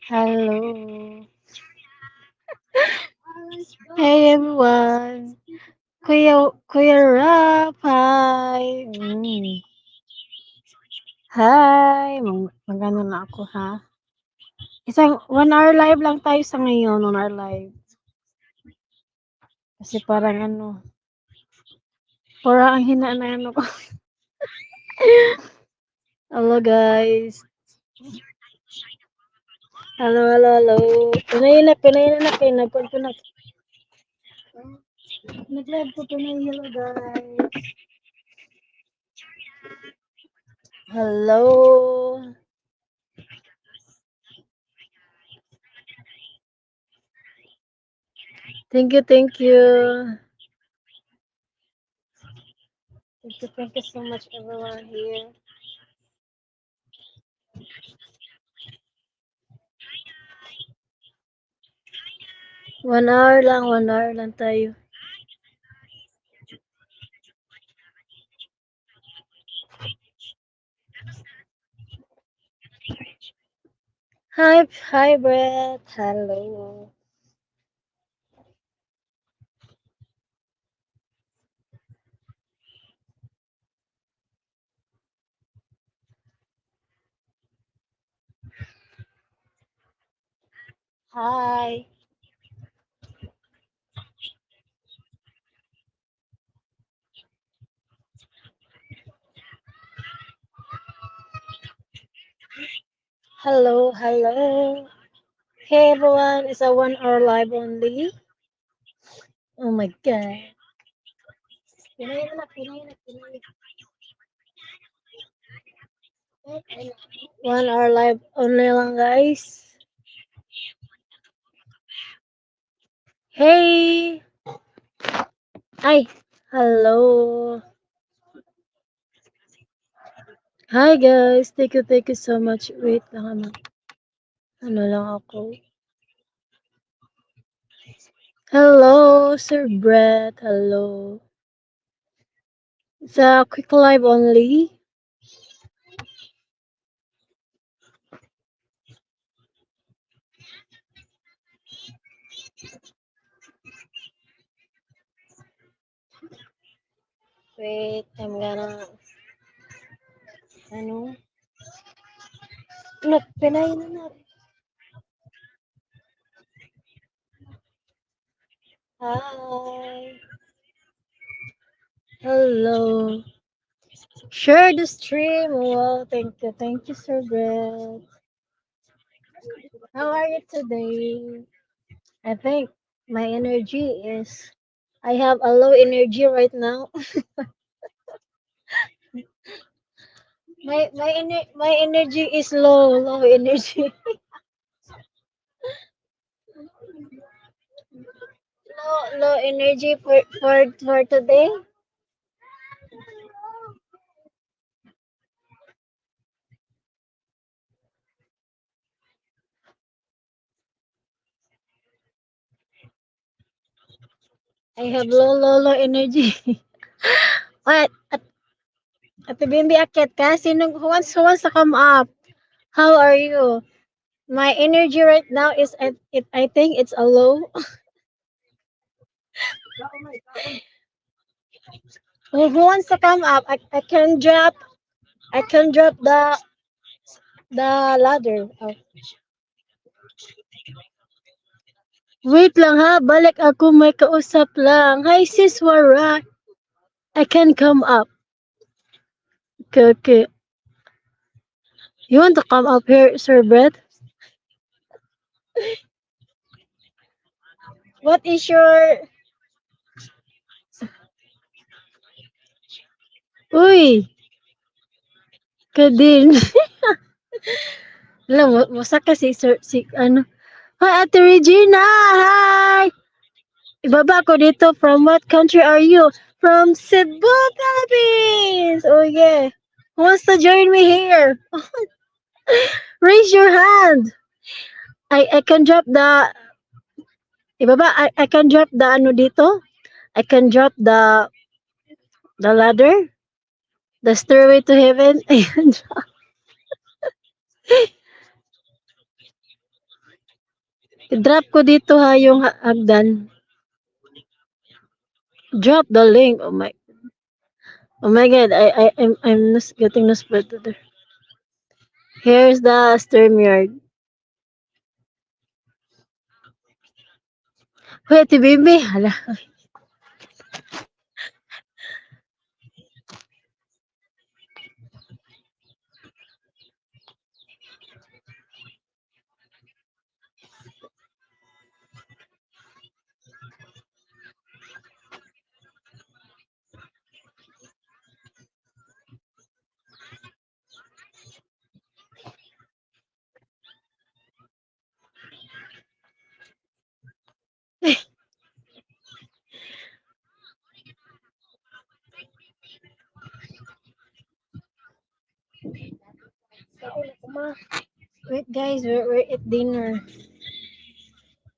Hello. Hey everyone. Kuya Rap, hi. Hi. Magano na ako ha. Isang 1 hour live lang tayo sa ngayon, 1 hour live. Kasi parang parang ang hina na ko. Hello guys. Hello. Pinay na kayo. Nag-live ko pinay. Hello guys. Hello. Thank you. Thank you so much everyone here. One hour lang tayo. Hi Brett. Hello. Hi. Hello. Hey everyone, it's a 1 hour live only. Oh my god. Pinay na. 1 hour live only lang guys. Hey. Hi. Hello. Hi guys. Thank you so much. Wait lang lang ako. Hello, Sir Brett. Hello. It's a quick live only. Wait, I'm gonna pinay na. Hi. Hello. Share the stream. Wow, thank you, Sir Brett. How are you today? I think my energy is. I have a low energy right now. My energy is low energy. Low energy for today. I have low energy. What? Ate Bimbi Akit ka? Who wants to come up? How are you? My energy right now is I think it's a low. Who wants to come up? I can drop the ladder. Oh. Wait lang ha, balik ako, may kausap lang. Hi sis Wara. I can come up. Okay. You want to come up here, Sir Brett? What is your... Uy! Kadin. Alam mo, musa ka Hi, Ate Regina! Hi! Ibaba ko dito. From what country are you? From Cebu, Philippines! Oh, yeah. Who wants to join me here? Raise your hand. I can drop the... Ibaba, I can drop the dito. I can drop the ladder. The stairway to heaven. Ayan. I-drop ko dito ha yung hagdan. Drop the link. Oh my god, I'm getting spread there. Here's the StreamYard. Wait, baby. Hala. Wait, guys, we're at dinner.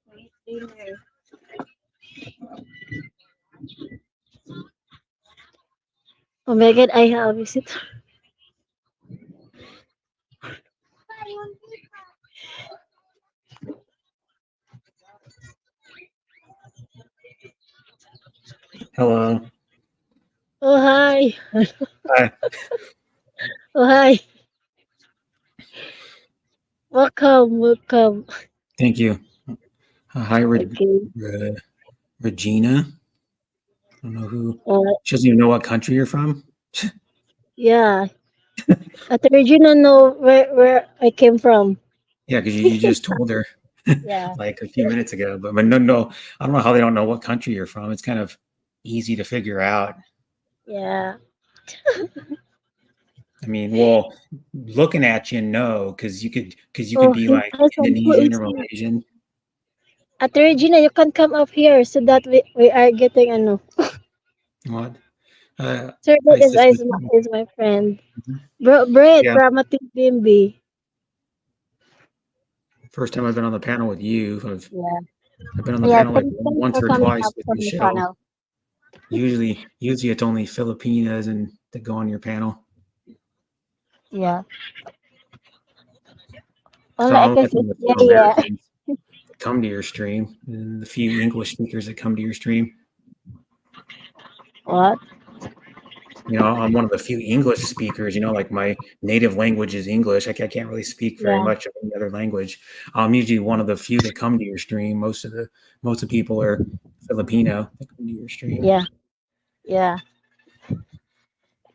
We're at dinner. Oh my god, I have a visitor. Hello. Oh, hi. Hi. Oh, hi. Welcome. Thank you. Hi, Okay. Regina. I don't know who. Uh, She doesn't even know what country you're from. yeah. At Regina know where I came from. Yeah, because you just told her Yeah. like a few minutes ago. But no, I don't know how they don't know what country you're from. It's kind of easy to figure out. Yeah. I mean, well, looking at you, no, because you could Oh, be hey like guys, who Indonesian is or here? Malaysian. At Regina, you can come up here so that we are getting ano. What? Sir, Hi, that sister. is my friend. Brett Yeah, from Ating Bimbi. first time I've been on the panel with you. Yeah. I've been on the Yeah, panel like thanks once for or coming twice up with from the Michelle. channel. Usually it's only Filipinas and that go on your panel. Yeah. So All I I'm can like say, one of the yeah, few yeah. Americans that come to your stream and the few English speakers that come to your stream. What? You know, I'm one of the few English speakers, like my native language is English. I can't really speak very Yeah. much of any other language. I'm usually one of the few that come to your stream. Most of the people are Filipino that come to your stream. Yeah. Yeah.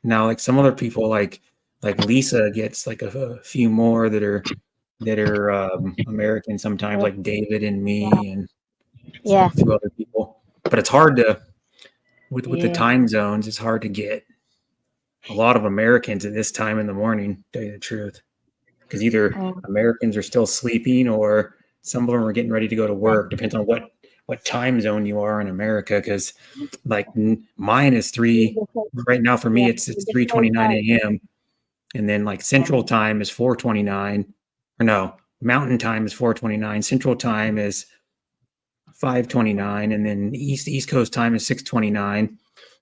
Now, like some other people, like Lisa gets like a few more that are American sometimes, like David and me, and Yeah. a few other people. But it's hard to with the Yeah. time zones. It's hard to get a lot of Americans at this time in the morning. To tell you the truth, because either Americans are still sleeping or some of them are getting ready to go to work. Depends on what time zone you are in America. Because like mine is 3 right now. For me, it's 3:29 a.m. and then like Central Time is 4:29, or no, Mountain Time is 4:29. Central Time is 5:29, and then East Coast Time is 6:29,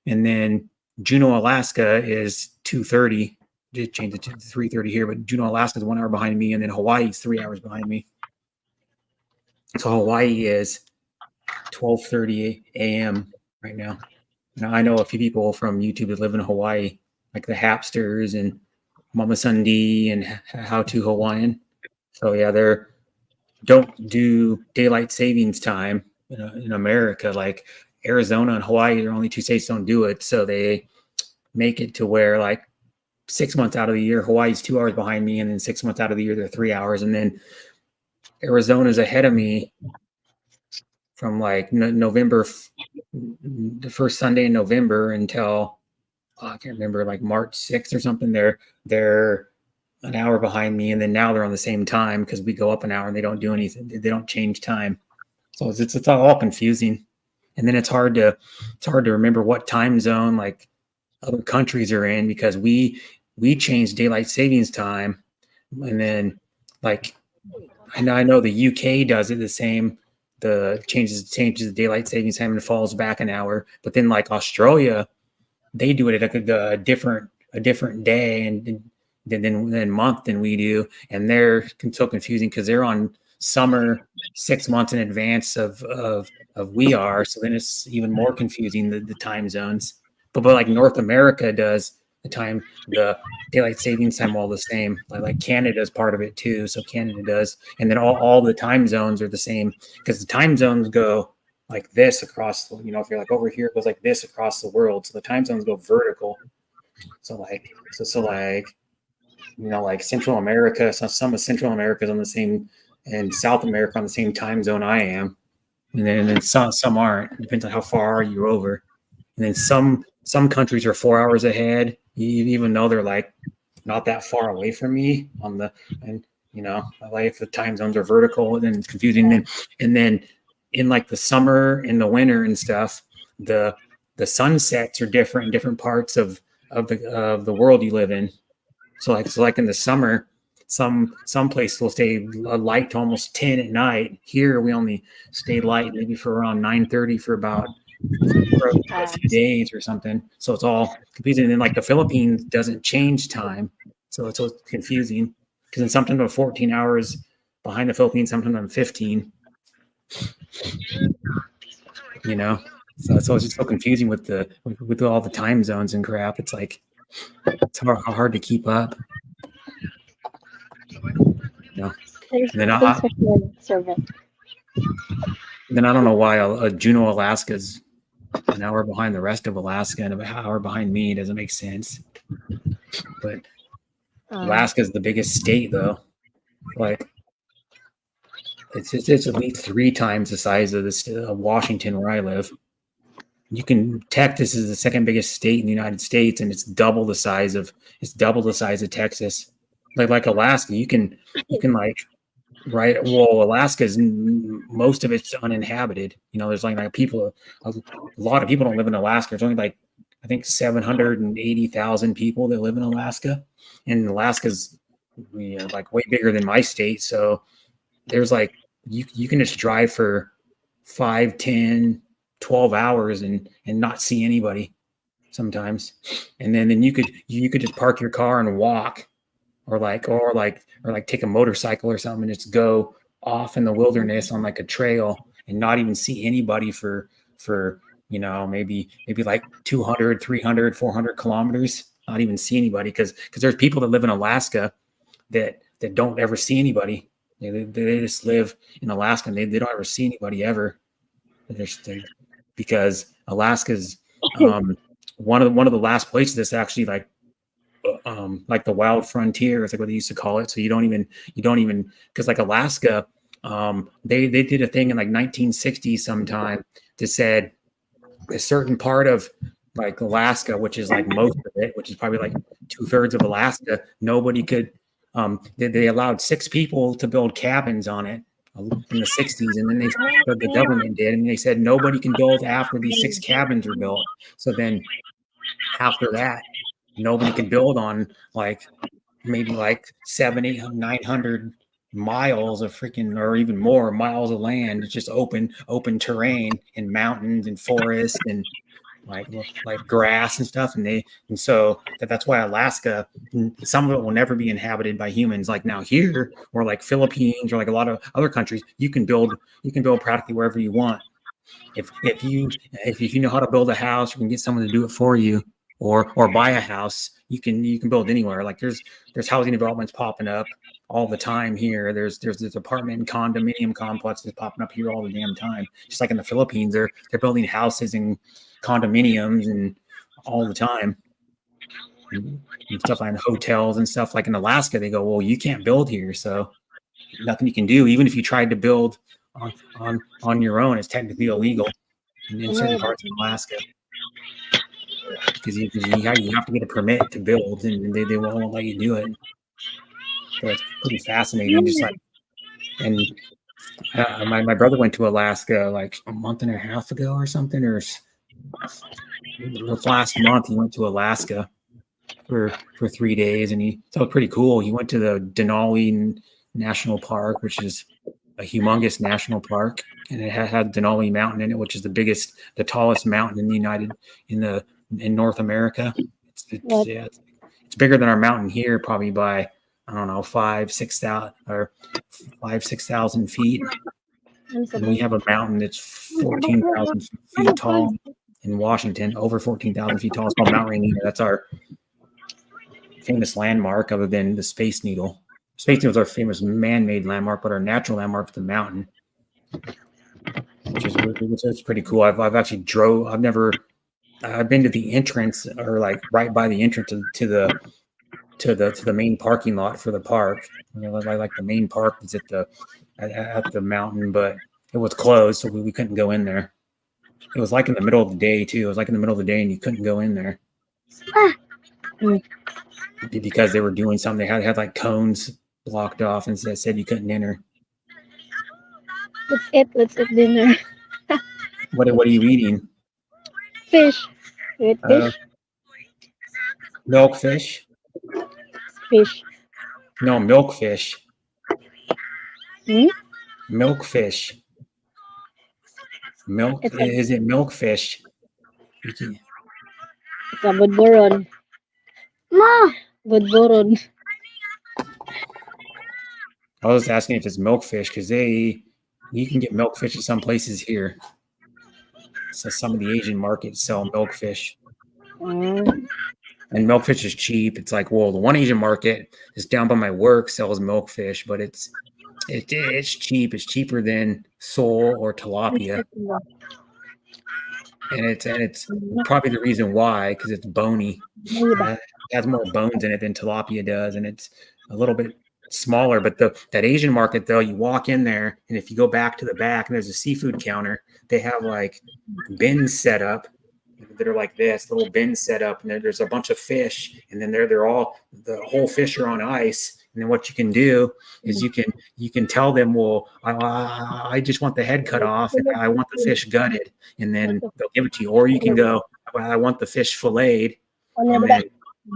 and then Juneau, Alaska is 2:30. Did change it to 3:30 here, but Juneau, Alaska is 1 hour behind me, and then Hawaii is 3 hours behind me. So Hawaii is 12:30 a.m. right now. Now I know a few people from YouTube that live in Hawaii, like the Hapsters and Mama Sunday and How to Hawaiian. So yeah, they're don't do daylight savings time in America. Like Arizona and Hawaii are only 2 states don't do it. So they make it to where like 6 months out of the year, Hawaii's 2 hours behind me, and then 6 months out of the year they're 3 hours, and then Arizona's ahead of me from like November, the first Sunday in November until I can't remember, like March 6th or something. They're an hour behind me, and then now they're on the same time because we go up an hour and they don't do anything. They don't change time, so it's all confusing. And then it's hard to remember what time zone like other countries are in, because we change daylight savings time, and then like I know the UK does it the same. The changes the daylight savings time and falls back an hour, but then like Australia, they do it at a different day and then month than we do, and they're so confusing because they're on summer 6 months in advance of we are. So then it's even more confusing, the time zones. But like North America does the daylight savings time all the same. Like Canada is part of it too. So Canada does, and then all the time zones are the same because the time zones go like this across. If you're like over here, it goes like this across the world. So the time zones go vertical. So like like Central America. So some of Central America is on the same, and South America on the same time zone I am, and then some aren't. It depends on how far you're over. And then some countries are 4 hours ahead, even though they're like not that far away from me like if the time zones are vertical, then it's confusing. And then in like the summer and the winter and stuff, the sunsets are different in different parts of the world you live in. So like in the summer, some places will stay light to almost 10 at night. Here we only stay light maybe for around 9:30 for a few days or something. So it's all confusing. And then like the Philippines doesn't change time, so it's confusing because then sometimes I'm 14 hours behind the Philippines, sometimes I'm 15. So it's just so confusing with all the time zones and crap. It's like it's hard to keep up. And then I don't know why Juneau, Alaska is an hour behind the rest of Alaska and an hour behind me. It doesn't make sense. But Alaska is the biggest state, though. Like it's at least 3 times the size of Washington, where I live. Texas is the second biggest state in the United States, and it's double the size of Texas. Like Alaska, you can right. Well, Alaska is most of it's uninhabited. There's like people. A lot of people don't live in Alaska. There's only like I think 780,000 people that live in Alaska, and Alaska's like way bigger than my state. So there's like you can just drive for 5, 10, 12 hours and not see anybody sometimes, and then you could just park your car and walk, or take a motorcycle or something and just go off in the wilderness on like a trail and not even see anybody for maybe like 200, 300, 400 kilometers, not even see anybody because there's people that live in Alaska that don't ever see anybody. They just live in Alaska and they don't ever see anybody ever. Because Alaska's one of the last places that's actually like the wild frontier is like what they used to call it. So you don't even because like Alaska, they did a thing in like 1960 sometime that said a certain part of like Alaska, which is like most of it, which is probably like 2/3 of Alaska, nobody could. They allowed 6 people to build cabins on it in the 60s, and then the government did, and they said nobody can build after these 6 cabins are built. So then after that, nobody can build on like maybe like 700, 800, 900 miles of freaking, or even more miles of land. It's just open terrain and mountains and forests and like grass and stuff. And so that's why Alaska, some of it will never be inhabited by humans. Like now here, or like Philippines, or like a lot of other countries, you can build practically wherever you want. If you know how to build a house, you can get someone to do it for you, or buy a house. You can build anywhere. Like there's housing developments popping up all the time here. There's apartment and condominium complexes popping up here all the damn time. Just like in the Philippines, they're building houses and condominiums and all the time, and stuff like hotels and stuff. Like in Alaska, they go, well, you can't build here, so nothing you can do. Even if you tried to build on your own, it's technically illegal in certain parts of Alaska, because you have to get a permit to build, and they won't let you do it. So it's pretty fascinating. Just like, and my brother went to Alaska like a month and a half ago or something, or last month he went to Alaska for 3 days, and he felt pretty cool. He went to the Denali National Park, which is a humongous national park, and it had Denali Mountain in it, which is the tallest mountain in North America. It's bigger than our mountain here, probably by, I don't know, 5,000-6,000 feet. And we have a mountain that's 14,000 feet tall in Washington, over 14,000 feet tall. It's called Mount Rainier. That's our famous landmark, other than the Space Needle. Space Needle is our famous man-made landmark, but our natural landmark is the mountain, which is pretty cool. I've actually I've been to the entrance, or like right by the entrance to the main parking lot for the park. You know, like the main park is at the mountain, but it was closed, so we couldn't go in there. It was like in the middle of the day too. It was like in the middle of the day, and you couldn't go in there because they were doing something. They had like cones blocked off and said you couldn't enter. Let's eat dinner. What are you eating? Fish. You eat fish? Milkfish? Fish. No, milkfish. Hmm? Milkfish. Is it milkfish? It's a budboron. Ma! Budboron. I was asking if it's milkfish because you can get milkfish at some places here. So some of the Asian markets sell milkfish. And milkfish is cheap. It's like, well, the one Asian market is down by my work sells milkfish, but it's cheap. It's cheaper than sole or tilapia. And it's probably the reason why, because it's bony. It has more bones in it than tilapia does, and it's a little bit smaller. But that Asian market, though, you walk in there, and if you go back to the back, and there's a seafood counter, they have like bins set up that are like this, little bins set up, and there's a bunch of fish, and then they're all, the whole fish are on ice. And then what you can do is you can tell them, well, I just want the head cut off, and I want the fish gutted, and then they'll give it to you. Or you can go, I want the fish filleted, and then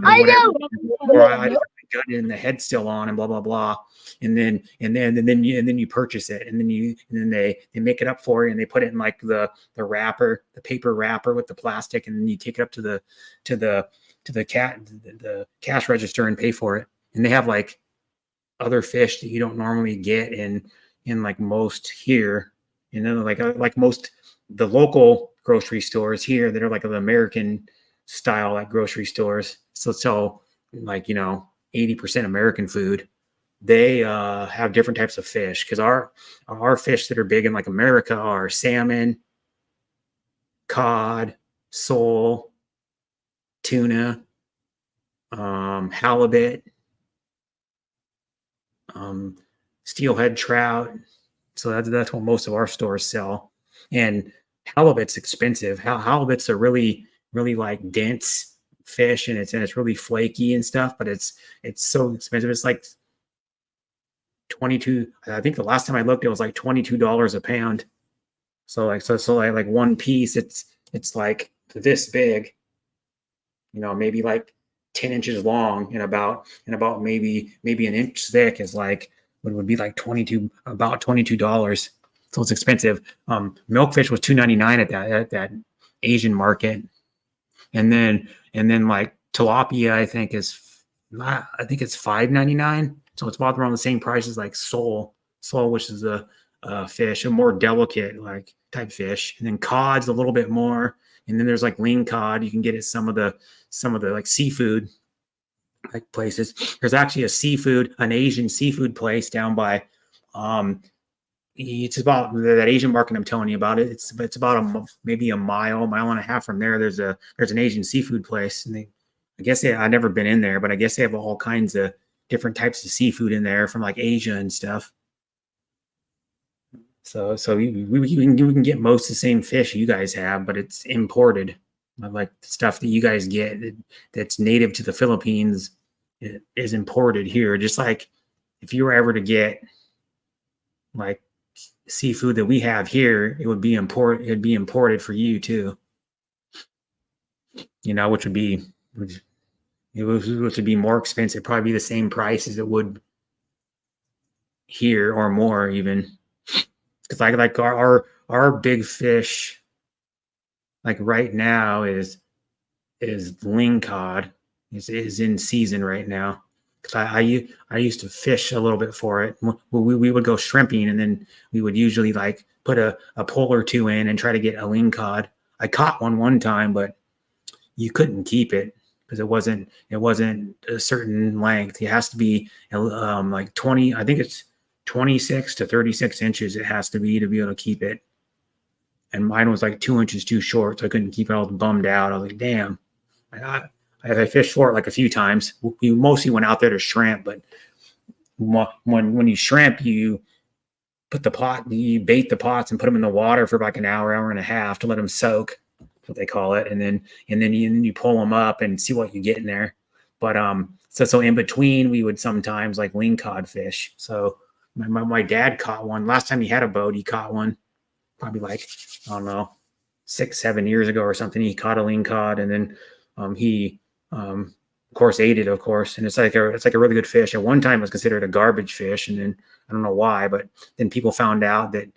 I know. or I just gutted and the head's still on, and blah blah blah, and then you purchase it, and then they make it up for you, and they put it in like the wrapper, the paper wrapper with the plastic, and then you take it up to the cash register and pay for it. And they have like other fish that you don't normally get in like most here, you know, like most the local grocery stores here that are like the American style like grocery stores. So like, you know, 80% American food. They have different types of fish, because our fish that are big in like America are salmon, cod, sole, tuna, halibut, steelhead trout. So that's what most of our stores sell. And halibut's expensive. Halibut's a really, really like dense fish, and it's really flaky and stuff, but it's so expensive. It's like 22. I think the last time I looked, it was like $22 a pound. So like one piece, it's like this big, you know, maybe like 10 inches long, and about maybe an inch thick is like would be like about $22. So it's expensive. Milkfish was $2.99 at that Asian market, and then like tilapia, I think it's $5.99. So it's about around the same price as like sole, which is a fish, a more delicate like type fish. And then cod's a little bit more. And then there's like ling cod. You can get at some of the like seafood like places. There's actually an Asian seafood place down by it's about that Asian market I'm telling you about. It's about maybe a mile and a half from there. There's an Asian seafood place, and I've never been in there, but I guess they have all kinds of different types of seafood in there from like Asia and stuff. So we can get most of the same fish you guys have, but it's imported. Like the stuff that you guys get that's native to the Philippines is imported here. Just like if you were ever to get like seafood that we have here, it would be imported for you too. You know, which would be more expensive, probably be the same price as it would here or more even. Because like our big fish, like right now is ling cod is in season right now. because I used to fish a little bit for it. We would go shrimping, and then we would usually like put a pole or two in and try to get a lingcod. I caught one time, but you couldn't keep it because it wasn't a certain length. It has to be like 20. I think it's 26 to 36 inches. It has to be able to keep it. And mine was like 2 inches too short, so I couldn't keep it. I was bummed out. I was like, damn. I fished for it like a few times. We mostly went out there to shrimp, but when you shrimp, you bait the pots and put them in the water for like an hour and a half to let them soak. That's what they call it, and then you pull them up and see what you get in there. But so in between, we would sometimes like lingcod fish. So my dad caught one last time he had a boat. He caught one probably like, I don't know, 6-7 years ago or something. He caught a lingcod, and then he of course ate it, of course. And it's like a really good fish. At one time it was considered a garbage fish, and then I don't know why, but then people found out that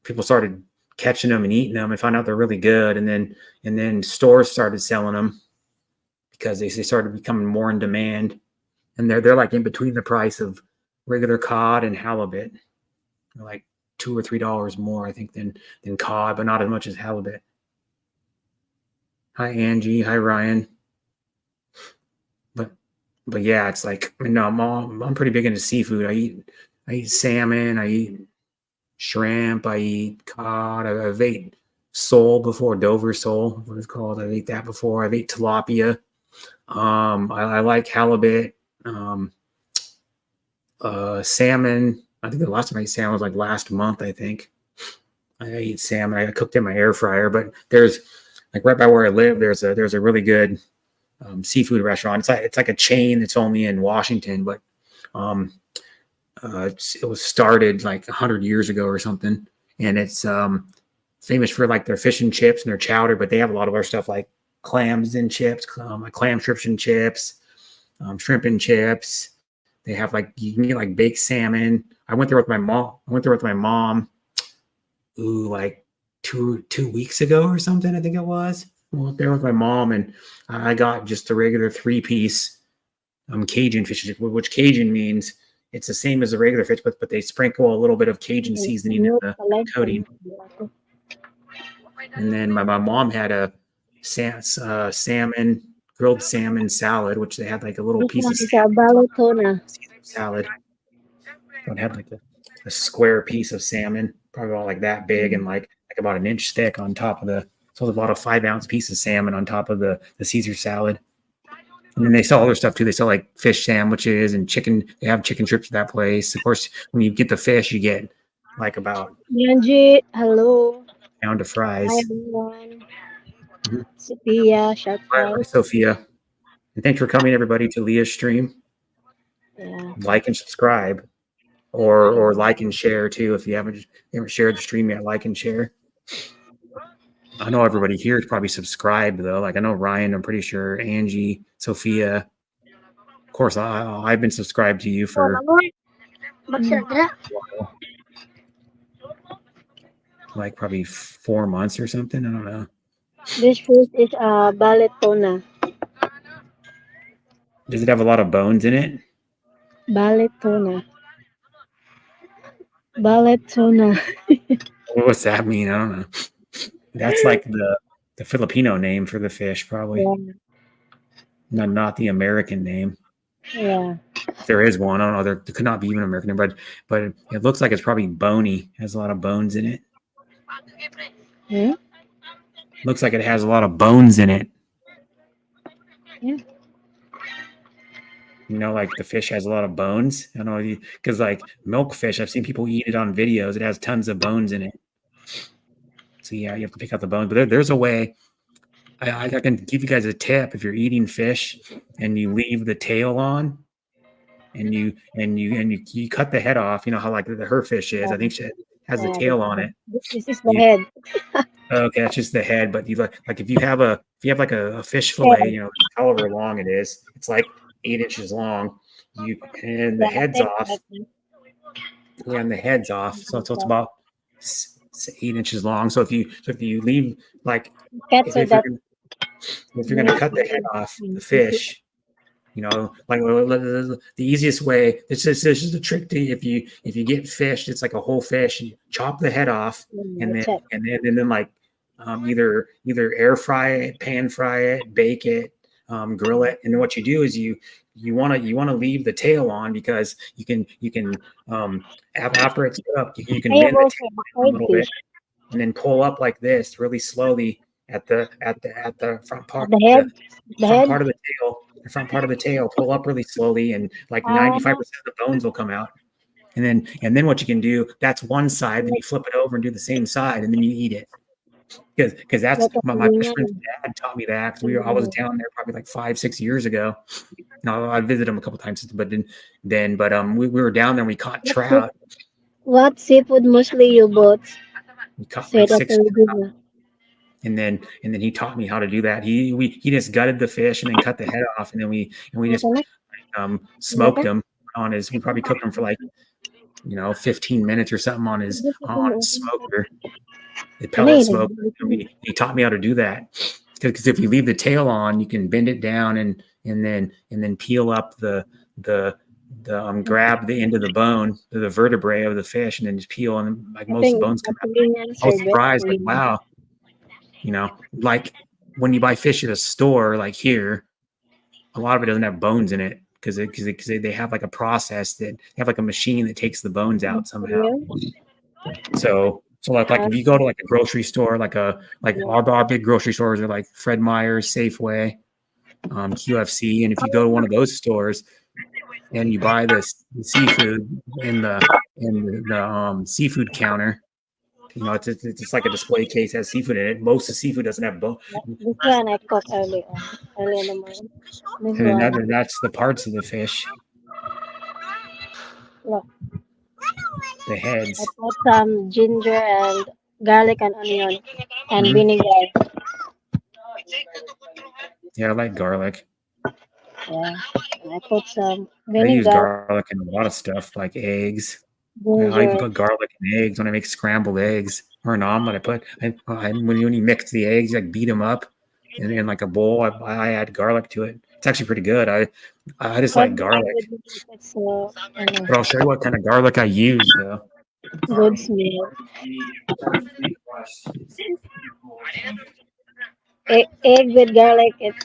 people started catching them and eating them and found out they're really good. And then stores started selling them because they started becoming more in demand. And they're like in between the price of regular cod and halibut. They're like $2 or $3 more, I think, than cod, but not as much as halibut. Hi, Angie. Hi, Ryan. But yeah, it's like, no, I'm pretty big into seafood. I eat salmon. I eat shrimp. I eat cod. I've ate sole before, Dover sole, what it's called. I've ate that before. I've ate tilapia. I like halibut. Salmon. I think the last time I ate salmon was like last month, I think. I ate salmon. I cooked in my air fryer, but there's like right by where I live, there's a really good seafood restaurant. It's like a chain that's only in Washington, but it was started like 100 years ago or something, and it's famous for like their fish and chips and their chowder. But they have a lot of other stuff like clams and chips, like clam strips and chips, shrimp and chips. They have like, you can get like baked salmon. I went there with my mom. Ooh, like two weeks ago or something, I think it was. I went there with my mom, and I got just a regular 3-piece Cajun fish, which Cajun means it's the same as a regular fish, but they sprinkle a little bit of Cajun seasoning in the coating. And then my mom had a salmon, grilled salmon salad, which they had like a little piece of Balotona salad. So it had like a square piece of salmon, probably about like that big, and like about an inch thick on top of so there's about a 5-ounce piece of salmon on top of the Caesar salad. And then they sell other stuff too. They sell like fish sandwiches and chicken. They have chicken strips at that place. Of course, when you get the fish, you get like about Yanji, hello. a pound of fries. Hi, everyone. Sophia, shout Hi, out. Sophia. And thanks for coming, everybody, to Leah's stream. Yeah. Like and subscribe, or like and share too. If you haven't shared the stream yet, like and share. I know everybody here is probably subscribed though. Like I know Ryan, I'm pretty sure, Angie, Sophia. Of course, I've been subscribed to you for like probably 4 months or something. I don't know. This fish is Balletona. Does it have a lot of bones in it? Balletona. Balletona. What's that mean? I don't know. That's like the Filipino name for the fish, probably. Yeah. Not the American name. Yeah. If there is one, I don't know. There could not be even an American name, but it looks like it's probably bony. It has a lot of bones in it. Hmm? Looks like it has a lot of bones in it. Yeah. You know, like the fish has a lot of bones. I don't know, because like milkfish, I've seen people eat it on videos. It has tons of bones in it. So yeah, you have to pick out the bones. But there's a way. I can give you guys a tip. If you're eating fish and you leave the tail on, and you cut the head off, you know how like her fish is. I think she has the tail on it. This is the head. Okay, that's just the head. But you like if you have like a fish fillet, you know, however long it is, it's like 8 inches long. And the head's off. Yeah, and the head's off. So it's about 8 inches long. So if you leave like if you're gonna cut the head off the fish, You know, like the easiest way. This is the trick to if you get fish, it's like a whole fish. You chop the head off, and then check. like either air fry it, pan fry it, bake it, grill it, and then what you do is you want to leave the tail on because you can after it's cooked you can I have bend the also tail the a fried little fish bit and then pull up like this really slowly at the front at part the head. The front head. part of the tail. The front part of the tail, pull up really slowly, and like Uh, 95% of the bones will come out. And then what you can do, that's one side, then you flip it over and do the same side, and then you eat it. Because that's like a my best friend's pilingan. dad taught me that. 'Cause I was down there probably like 5-6 years ago. No, I visited him a couple times, but we were down there and we caught trout. What seafood mostly you bought? We caught Say like that 6 Regina. and then he taught me how to do that. He just gutted the fish and then cut the head off, and then we just smoked them on his. We probably cooked them for like 15 minutes or something on his smoker, the pellet smoker. He taught me how to do that because if you leave the tail on, you can bend it down and then peel up the grab the end of the bone, the vertebrae of the fish, and then just peel, and like most bones come out. I was surprised, like wow. Like when you buy fish at a store, like here, a lot of it doesn't have bones in it because they have like a process that they have like a machine that takes the bones out somehow. So like if you go to like a grocery store, like our big grocery stores are like Fred Meyer's, Safeway, QFC, and if you go to one of those stores and you buy this seafood in the seafood counter. It's like a display case has seafood in it. Most of the seafood doesn't have bone. This one I caught early in the morning. This one. That's the parts of the fish. Look. The heads. I put some ginger and garlic and onion and vinegar. Yeah, I like garlic. Yeah, I put some I use vinegar. garlic in a lot of stuff, like eggs. I even put garlic in eggs when I make scrambled eggs or an omelet. When you mix the eggs, like beat them up, and in like a bowl, I add garlic to it. It's actually pretty good. I just like garlic. But I'll show you what kind of garlic I use, though. Good smell. Egg with garlic. It's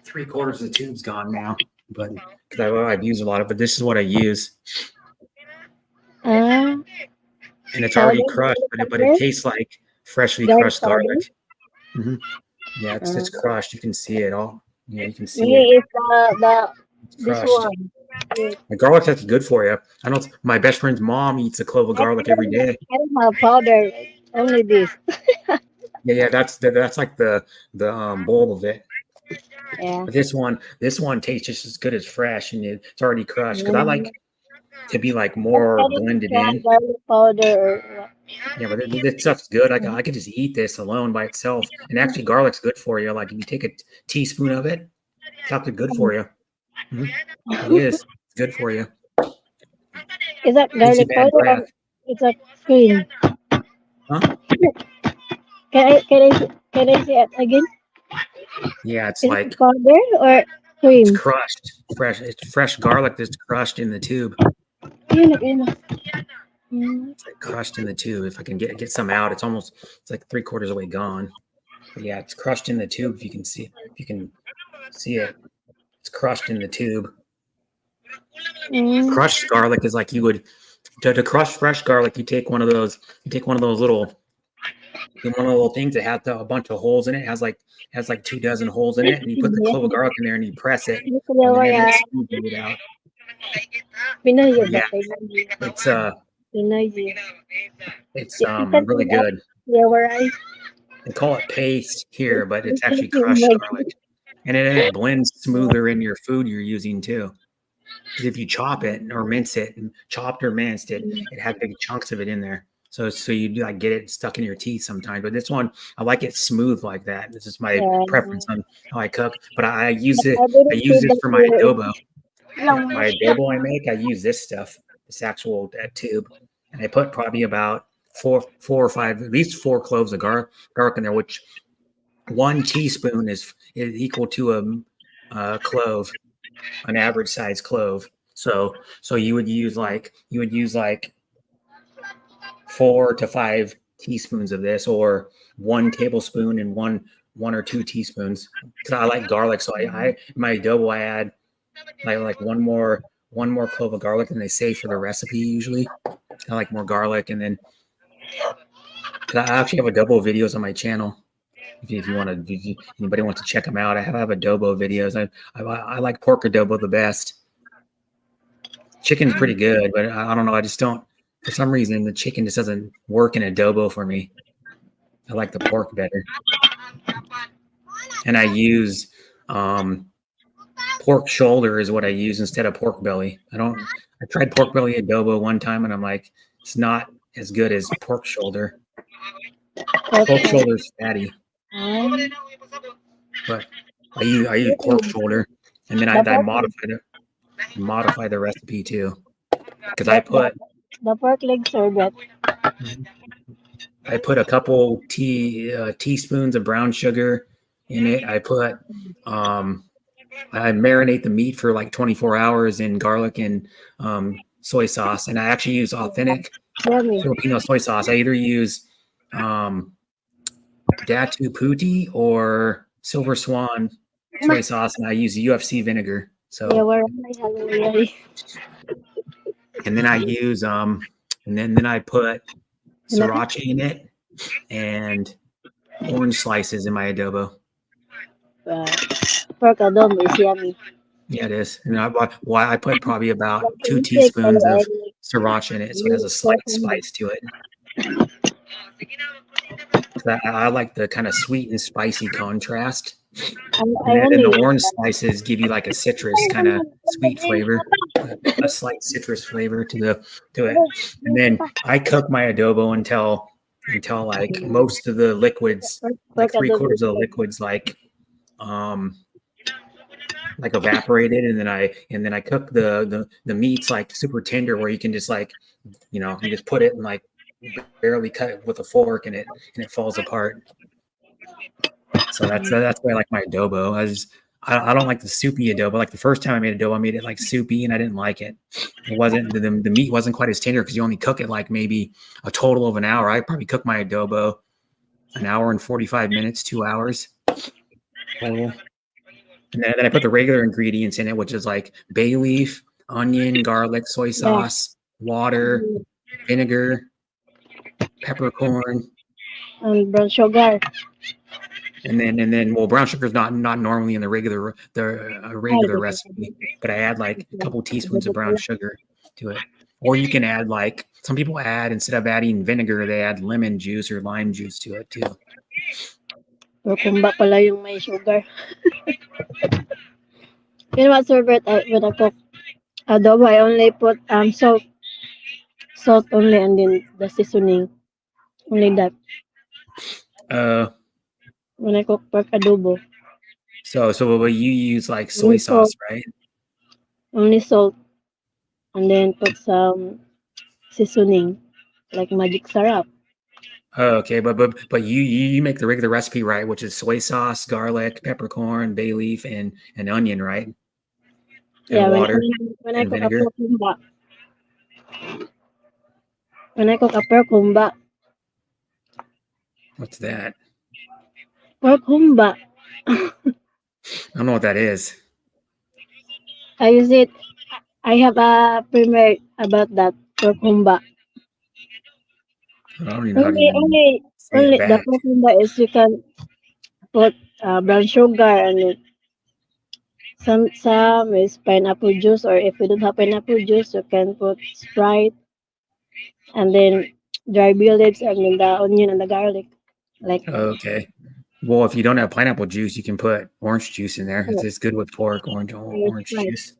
3/4 of the tube's gone now, but because I've used a lot of it. This is what I use. And it's already crushed, but it tastes like freshly crushed garlic. Yeah, it's crushed. You can see it all. Yeah, you can see it. It's crushed. The garlic's actually good for you. I know my best friend's mom eats a clove of garlic every day. I don't have powder, only this. Yeah, that's like the bowl of it. Yeah. But this one tastes just as good as fresh, and it's already crushed. Because I like to be like more blended in. Powder. Yeah, but this stuff's good. I could just eat this alone by itself. And actually, garlic's good for you. Like if you take a teaspoon of it, it's actually good for you. It is. It's good for you. Is that garlic powder or it's a cream? Huh? Can I see it again? Yeah, it's Is like it powder or cream? It's crushed. It's fresh garlic that's crushed in the tube. It's like crushed in the tube. If I can get some out, it's like 3/4 of the way gone. But yeah, it's crushed in the tube. If you can see it, it's crushed in the tube. Crushed garlic is like you would to crush fresh garlic. You take one of those little things that has a bunch of holes in it. It has like 24 holes in it, and you put the clove of garlic in there and you press it. And then it out. Yeah, it's really good. They call it paste here, but it's actually crushed garlic, and it blends smoother in your food you're using too. Because if you chop it or mince it, and chopped or minced it, it has big chunks of it in there. So you like get it stuck in your teeth sometimes. But this one, I like it smooth like that. This is my preference on how I cook. But I use it. I use this for my adobo. My adobo I make, I use this stuff, this actual tube, and I put probably about four or five, at least 4 cloves of garlic in there, which 1 teaspoon is equal to clove, an average size clove. So you would use like 4 to 5 teaspoons of this, or 1 tablespoon and one or 2 teaspoons. Because I like garlic, so I my adobo I add like one more clove of garlic than they say for the recipe usually. I like more garlic, and then I actually have adobo videos on my channel. If you want to, if anybody wants to check them out, I have adobo videos. I like pork adobo the best. Chicken's pretty good, but I don't know. I just don't. For some reason, the chicken just doesn't work in adobo for me. I like the pork better. And I use pork shoulder is what I use instead of pork belly. I tried pork belly adobo one time, and I'm like, it's not as good as pork shoulder. Pork shoulder's fatty. But I use pork shoulder, and then I modify the recipe too, because I put the pork leg sorbet. I put a couple teaspoons of brown sugar in it. I put I marinate the meat for like 24 hours in garlic and soy sauce, and I actually use authentic Filipino soy sauce. I either use Datu Puti or Silver Swan soy sauce, and I use UFC vinegar. So and then I use and then I put sriracha in it and orange slices in my adobo. Pork adobo is yummy. Yeah, it is. And I put probably about 2 teaspoons of sriracha in it, so it has a slight spice to it. I like the kind of sweet and spicy contrast. And the orange slices give you like a citrus kind of sweet flavor, a slight citrus flavor to it. And then I cook my adobo until like most of the liquids, like 3/4 of the liquids, like evaporated, and then I cook the meats like super tender, where you can just like, you just put it and like barely cut it with a fork, and it falls apart. So that's why I like my adobo. I don't like the soupy adobo. Like the first time I made adobo, I made it like soupy, and I didn't like it. It wasn't the meat wasn't quite as tender because you only cook it like maybe a total of an hour. I probably cook my adobo an hour and 45 minutes, 2 hours total. And then I put the regular ingredients in it, which is like bay leaf, onion, garlic, soy sauce, water, vinegar, peppercorn, and brown sugar. And then brown sugar is not normally in the regular recipe, but I add like a couple teaspoons of brown sugar to it. Or you can add, like, some people add, instead of adding vinegar, they add lemon juice or lime juice to it too. Kumba pala yung may sugar. You know what, Sorbet? When I cook adobo, I only put salt only, and then the seasoning. Only that. When I cook pork adobo. So you use like soy sauce, right? Only salt, and then put some seasoning, like magic syrup. Oh, okay, but you make the regular recipe, right? Which is soy sauce, garlic, peppercorn, bay leaf, and onion, right? And water. When I cook a pork kumba. When I cook a pork kumba. What's that? Pork kumba. I don't know what that is. I use it. I have a primer about that pork kumba. I don't even know only the pork kumba is you can put brown sugar and it. Some is pineapple juice, or if you don't have pineapple juice, you can put Sprite, and then dry bay leaves, and then the onion and the garlic. Like okay. Well, if you don't have pineapple juice, you can put orange juice in there. It's good with pork, orange juice.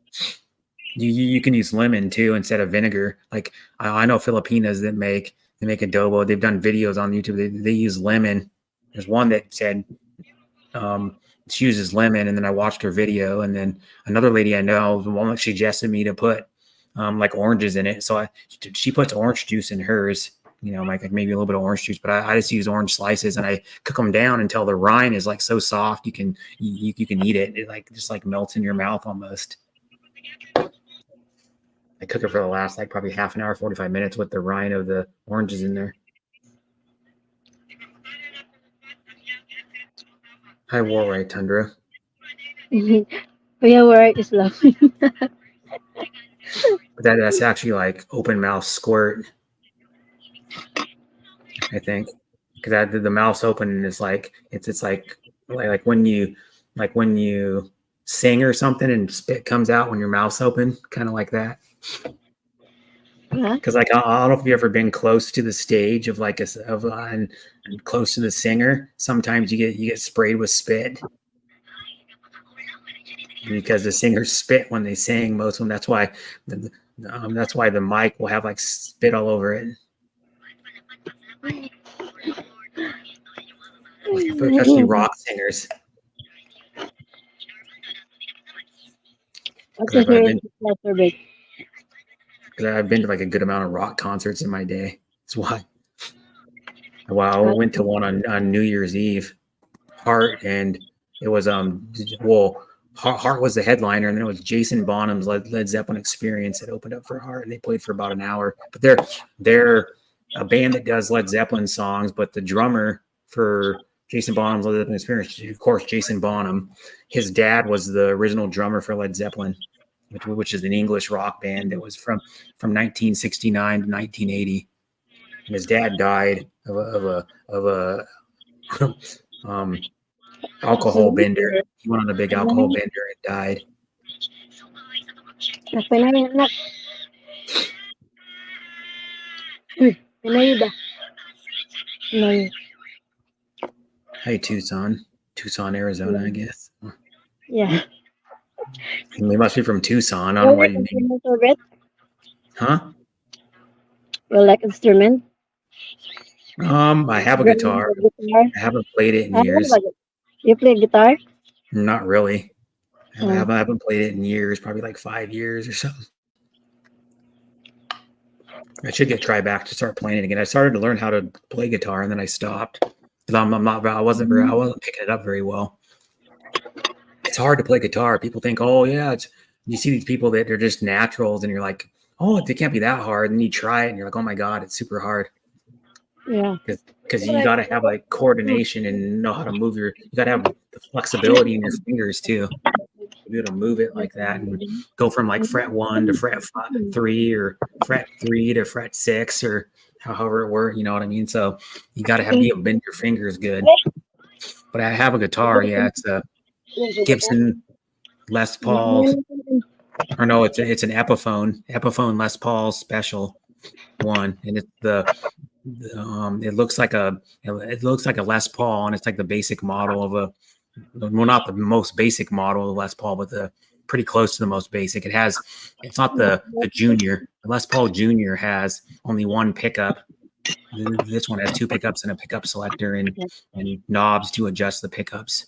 You can use lemon too instead of vinegar. Like I know Filipinas that make adobo. They've done videos on YouTube. They use lemon. There's one that said she uses lemon, and then I watched her video, and then another lady I know, the one that suggested me to put like oranges in it. So she puts orange juice in hers, like maybe a little bit of orange juice, but I just use orange slices and I cook them down until the rind is like so soft you can eat it. It like just like melts in your mouth almost. I cook it for the last like probably half an hour, 45 minutes with the rind of the oranges in there. Hi, Warwick Tundra. Yeah, where is laughing. But that's actually like open mouth squirt, I think, because the mouth's open and it's like it's like when you sing or something and spit comes out when your mouth's open, kind of like that. Because like I don't know if you've ever been close to the stage of like and close to the singer. Sometimes you get sprayed with spit because the singers spit when they sing. Most of them. That's why the mic will have like spit all over it. Especially rock singers. Because I've been to like a good amount of rock concerts in my day. That's why. Wow, I went to one on New Year's Eve, Heart, and it was Heart was the headliner, and then it was Jason Bonham's Led Zeppelin Experience that opened up for Heart, and they played for about an hour. But they're a band that does Led Zeppelin songs, but the drummer for Jason Bonham's Led Zeppelin Experience, of course, Jason Bonham, his dad was the original drummer for Led Zeppelin, which is an English rock band that was from 1969 to 1980. And his dad died of a alcohol bender. He went on a big alcohol bender and died. Hey, Tucson, Arizona, I guess. Yeah. They must be from Tucson. I don't know what you mean. Huh? You like instrument? I have a guitar. I haven't played it in years. You play guitar? Not really. I haven't played it in years, probably like 5 years or something. I should try back to start playing it again. I started to learn how to play guitar and then I stopped because I wasn't picking it up very well. It's hard to play guitar. People think, oh yeah, you see these people that they're just naturals and you're like, oh, they can't be that hard. And you try it and you're like, oh my God, it's super hard. Yeah. Because you got to have like coordination and know how to move you got to have the flexibility in your fingers too. To be able to move it like that and go from like fret 1 to fret 3 or fret 3 to fret 6 or however it works. You know what I mean? So you got to be able to bend your fingers good. But I have a guitar. Yeah, it's a Gibson Les Paul. Or no, it's an Epiphone Les Paul Special one, and it's it looks like a Les Paul, and it's like the basic model of not the most basic model of Les Paul, but pretty close to the most basic. It's not the Junior. The Les Paul Junior has only one pickup. This one has 2 pickups and a pickup selector and knobs to adjust the pickups.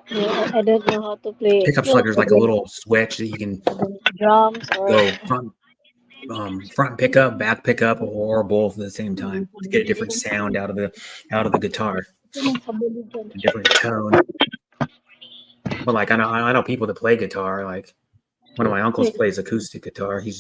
Yeah, I don't know how to play. Pickup selector is like a little switch that you can drums or go front pickup, back pickup, or both at the same time to get a different sound out of the guitar, a different tone. But like I know people that play guitar. Like one of my uncles plays acoustic guitar. He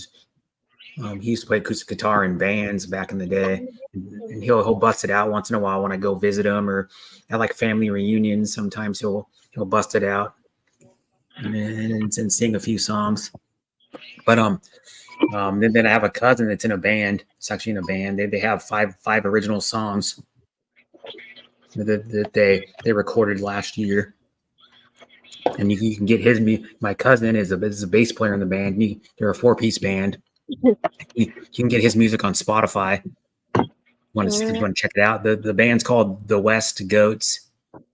used to play acoustic guitar in bands back in the day, and he'll bust it out once in a while when I go visit him or at like family reunions. Sometimes he'll bust it out and sing a few songs. But then I have a cousin that's in a band. It's actually in a band. They have five original songs that they recorded last year. And you can get my cousin is a bass player in the band. They're a 4-piece band. You can get his music on Spotify. Want to check it out? The band's called The West Goats,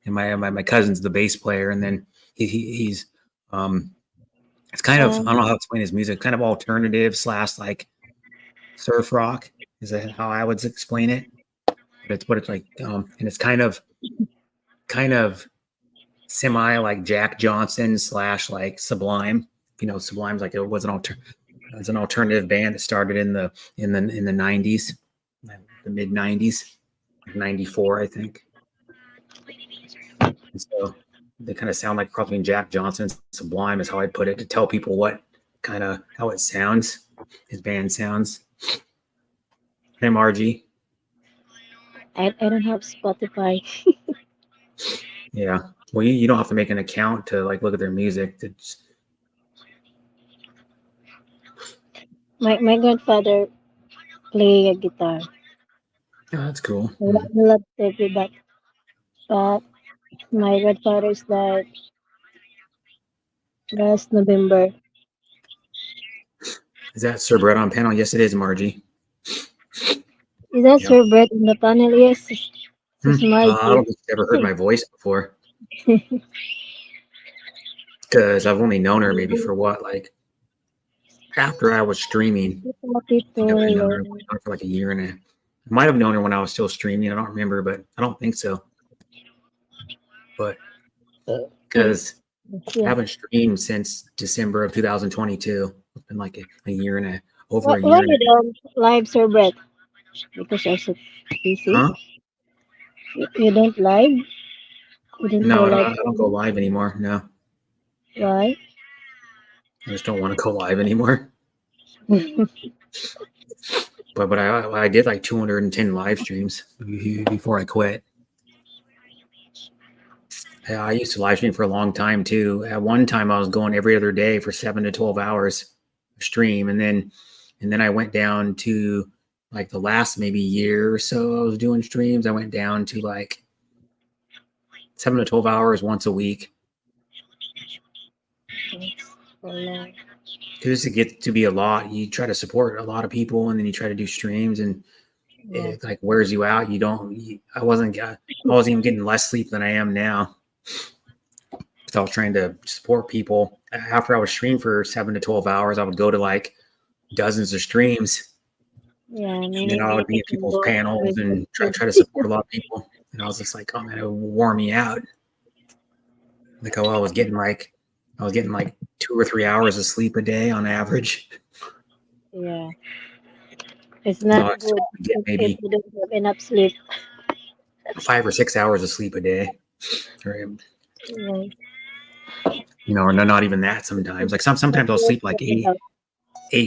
and my cousin's the bass player. And then he's it's kind of I don't know how to explain his music. Kind of alternative / like surf rock is that how I would explain it? But it's like and it's kind of semi like Jack Johnson / like Sublime. Sublime's like it was an It's an alternative band that started in the 90s, the mid 90s, 94, I think. And so they kind of sound like cross between Jack Johnson and Sublime is how I put it, to tell people what kind of how it sounds, his band sounds. Hey, Margie. I don't have Spotify. Yeah. Well, you don't have to make an account to like look at their music. It's, My grandfather play a guitar. yeah, that's cool. I love to do that. But my grandfather's died last November. Is that Sir Brett on panel? Yes, it is, Margie. Is that Yeah. Sir Brett in the panel? Yes. This is I don't Margie. think you've ever heard my voice before. Because I've only known her maybe for what, like after I was streaming. I think I've known her for like a year and a half. I might have known her when I was still streaming. I don't remember, but I don't think so. But because I Yeah. haven't streamed since December of 2022. It's been like a year and over Why a year. you don't live, Sir Brett? Because you're so busy. Huh? You don't live? You didn't No, go no, live? I don't go live anymore. No, Why? I just don't want to go live anymore. But I did like 210 live streams before I quit. I used to live stream for a long time too. At one time, I was going every other day for 7 to 12 hours stream, and then I went down to like the last maybe year or so. I was doing streams. I went down to like 7 to 12 hours once a week. Because it gets to be a lot. You try to support a lot of people, and then you try to do streams, and it like wears you out. I wasn't even getting less sleep than I am now. So I was trying to support people. After I was streaming for 7 to 12 hours, I would go to like dozens of streams. Yeah, and then I would be at people's panels and try to support a lot of people. And I was just like, oh man, it would wore me out. Like, I was getting like 2 or 3 hours of sleep a day on average. Yeah. It's not So good get maybe if you don't have enough sleep. 5 or 6 hours of sleep a day. Or, Yeah. or not even that sometimes. Like sometimes I'll sleep like 8,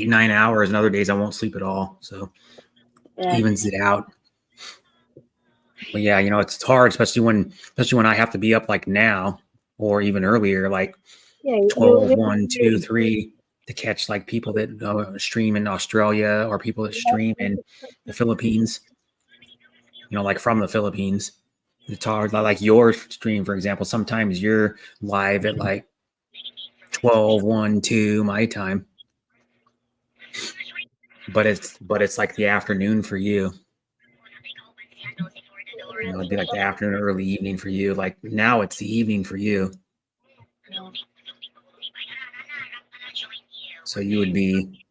9 hours, and other days I won't sleep at all. So Yeah. evens it out. But yeah, it's hard, especially when I have to be up like now or even earlier, like 12, 1, 2, 3 to catch like people that stream in Australia or people that stream in the Philippines, like from the Philippines. It's hard. Like your stream, for example, sometimes you're live at like 12, 1, 2 my time. But it's like the afternoon for you. It'd be like the afternoon, early evening for you. Like now it's the evening for you. So you would be,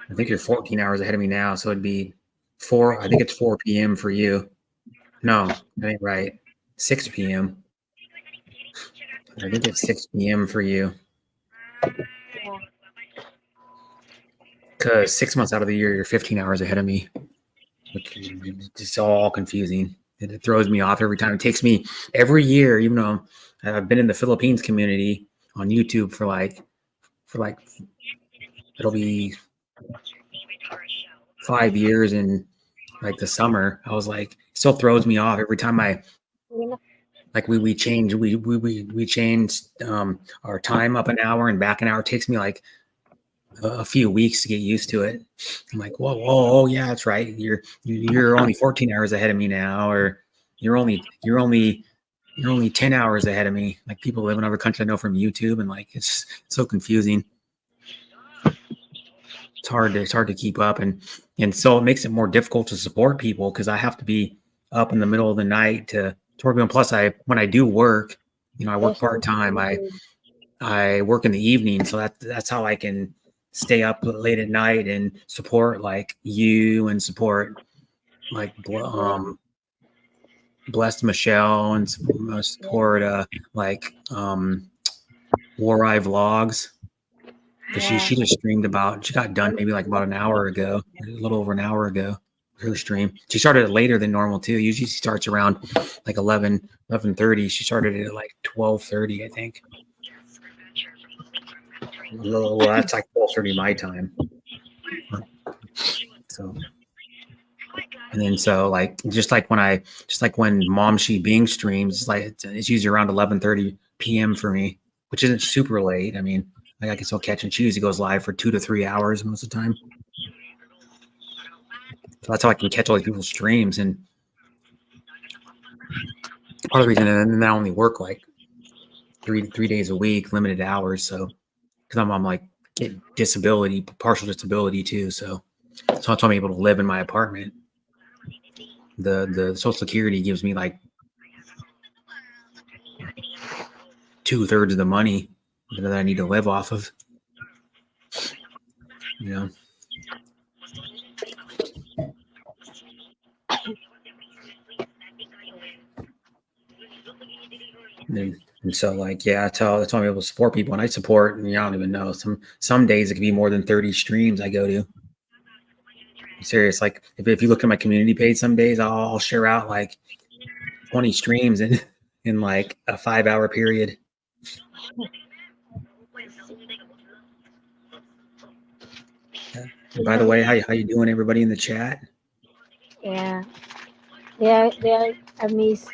I think you're 14 hours ahead of me now. So it'd be 4, I think it's 4 p.m. for you. No, that ain't right. 6 p.m. I think it's 6 p.m. for you. Because 6 months out of the year, you're 15 hours ahead of me. It's just all confusing. It throws me off every time. It takes me every year, even though I've been in the Philippines community on YouTube for like it'll be 5 years in like the summer. I was like, still throws me off every time we change our time up an hour and back an hour. It takes me like a few weeks to get used to it. I'm like, whoa, oh yeah, that's right. You're only 14 hours ahead of me now, or you're only 10 hours ahead of me. Like people live in other countries I know from YouTube, and like it's so confusing. It's hard to keep up, and so it makes it more difficult to support people because I have to be up in the middle of the night to work. And plus, when I do work, I work part time. I work in the evening, so that's how I can stay up late at night and support like you and support like Blessed Michelle and support War Eye Vlogs. Because Yeah. she just streamed she got done maybe like about an hour ago, a little over an hour ago, her stream. She started it later than normal too. Usually she starts around like 11:30. She started it at like 12:30, I think. Well, that's like 12:30 my time. So, and then so like just like when Mom She Bing streams, it's usually around 11:30 p.m. for me, which isn't super late. I mean, like I can still catch and choose. He goes live for 2 to 3 hours most of the time. So that's how I can catch all these people's streams. And part of the reason, and I only work like three days a week, limited hours. So because I'm like get disability, partial disability too. So that's why I'm able to live in my apartment. The Social Security gives me like 2/3 of the money that I need to live off of. You know. And so like, yeah, that's how I'm able to support people. And I support, and I don't even know, some days it could be more than 30 streams I go to. I'm serious. Like if you look at my community page, some days I'll share out like 20 streams in like a 5-hour period. And by the way, how you doing, everybody in the chat? Yeah. They are amazed.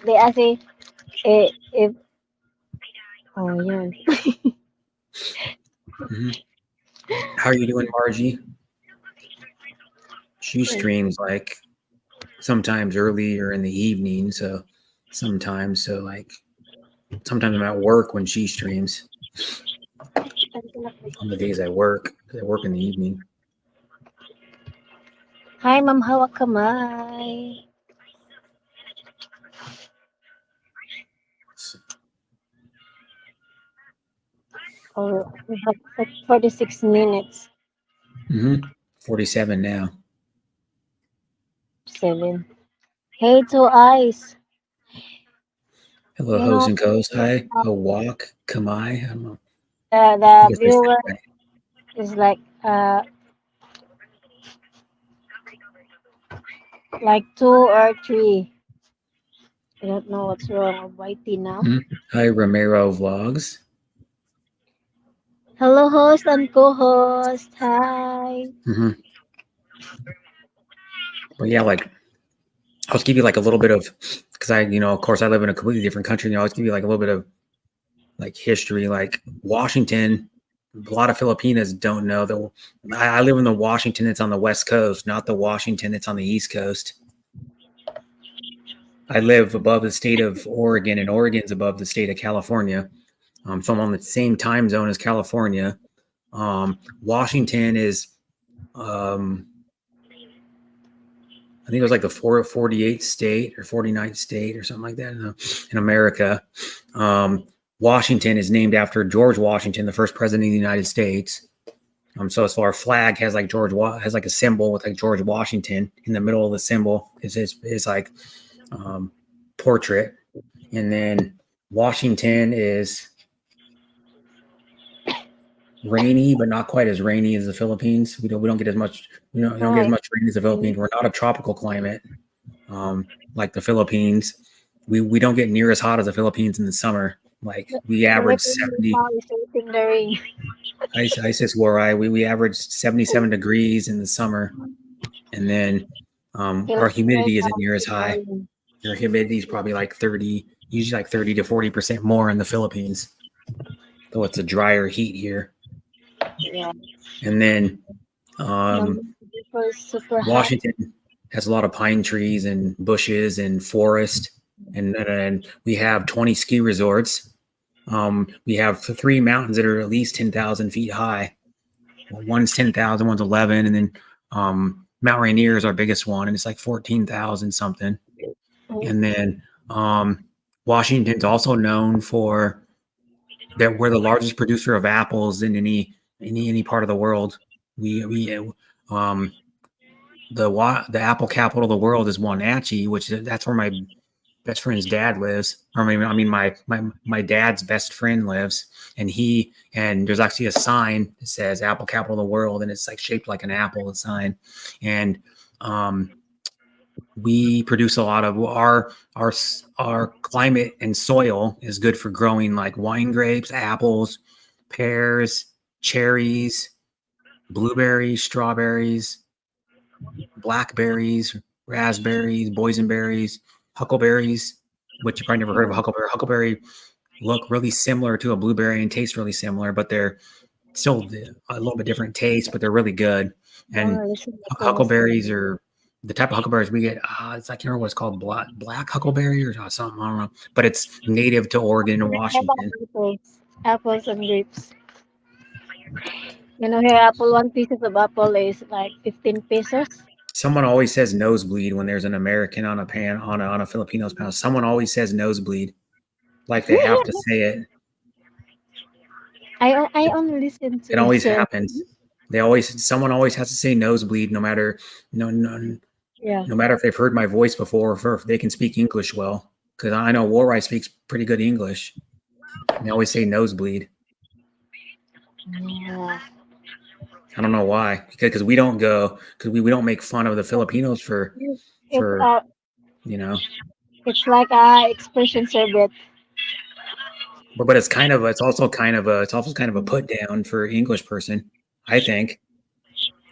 they ask me if oh yeah. How are you doing, Margie? She streams like sometimes early or in the evening. So sometimes I'm at work when she streams. On the days I work in the evening. Hi, Ma'am Hawak Kamay. Oh, we have like 46 minutes. 47 now. 7. Hey, Two Eyes. Hello, You Hose know, and Coast. Hi, Hawak Kamai. I don't know. the I guess they said viewer that. is like 2 or 3. I don't know what's wrong with YT now. Hi, Romero Vlogs. Hello, host and co-host. Hi. But yeah, like I'll just give you like a little bit of, because of course I live in a completely different country. And I'll just give you like a little bit of like history. Like Washington, a lot of Filipinas don't know that I live in the Washington that's on the West Coast, not the Washington that's on the East Coast. I live above the state of Oregon, and Oregon's above the state of California. So I'm on the same time zone as California. Washington is, I think it was like the 48th state or 49th state or something like that in America. Washington is named after George Washington, the first president of the United States. So as our flag has like has like a symbol with like George Washington in the middle of the symbol is like portrait, and then Washington is rainy, but not quite as rainy as the Philippines. We don't get as much. We don't get as much rain as the Philippines. We're not a tropical climate like the Philippines. We don't get near as hot as the Philippines in the summer. Like we average 70. ISIS where we average 77 degrees in the summer, and then our humidity isn't near as high. Our humidity is probably like 30, usually like 30 to 40% more in the Philippines. Though it's a drier heat here. Yeah. And then Washington has a lot of pine trees and bushes and forest, and we have 20 ski resorts. We have 3 mountains that are at least 10,000 feet high. One's 10,000, one's 11, and then Mount Rainier is our biggest one, and it's like 14,000 something. And then Washington's also known for that we're the largest producer of apples in any part of the world. The apple capital of the world is Wenatchee, that's where best friend's dad lives. Or my dad's best friend lives, and there's actually a sign that says Apple Capital of the World, and it's like shaped like an apple, the sign. And we produce a lot of our climate and soil is good for growing like wine grapes, apples, pears, cherries, blueberries, strawberries, blackberries, raspberries, boysenberries, huckleberries, which you probably never heard of a huckleberry. Huckleberry look really similar to a blueberry and taste really similar, but they're still a little bit different taste, but they're really good. And huckleberries are the type of huckleberries we get. I can't remember what it's called, black huckleberry or something. I don't know, but it's native to Oregon and Washington. Apples and grapes. You know, here one piece of apple is like 15 pesos. Someone always says nosebleed when there's an American on a Filipinos panel. Someone always says nosebleed, like they have to say it. I only listen to it. Always happens. Someone always has to say nosebleed, no matter if they've heard my voice before, or if they can speak English well. Because I know Warright speaks pretty good English. And they always say nosebleed. Yeah. I don't know why. Because we don't go. Because we don't make fun of the Filipinos for It's like expression service. But it's also kind of a put down for English person, I think.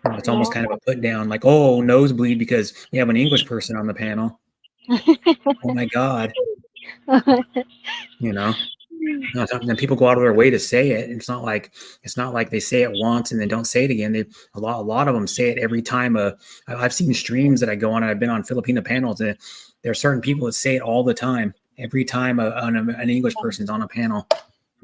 It's almost kind of a put down, like, oh, nosebleed because you have an English person on the panel. Oh my God. And people go out of their way to say it. It's not like they say it once and then don't say it again. A lot of them say it every time. I've seen streams that I go on, and I've been on Filipino panels, and there are certain people that say it all the time. Every time an English person's on a panel,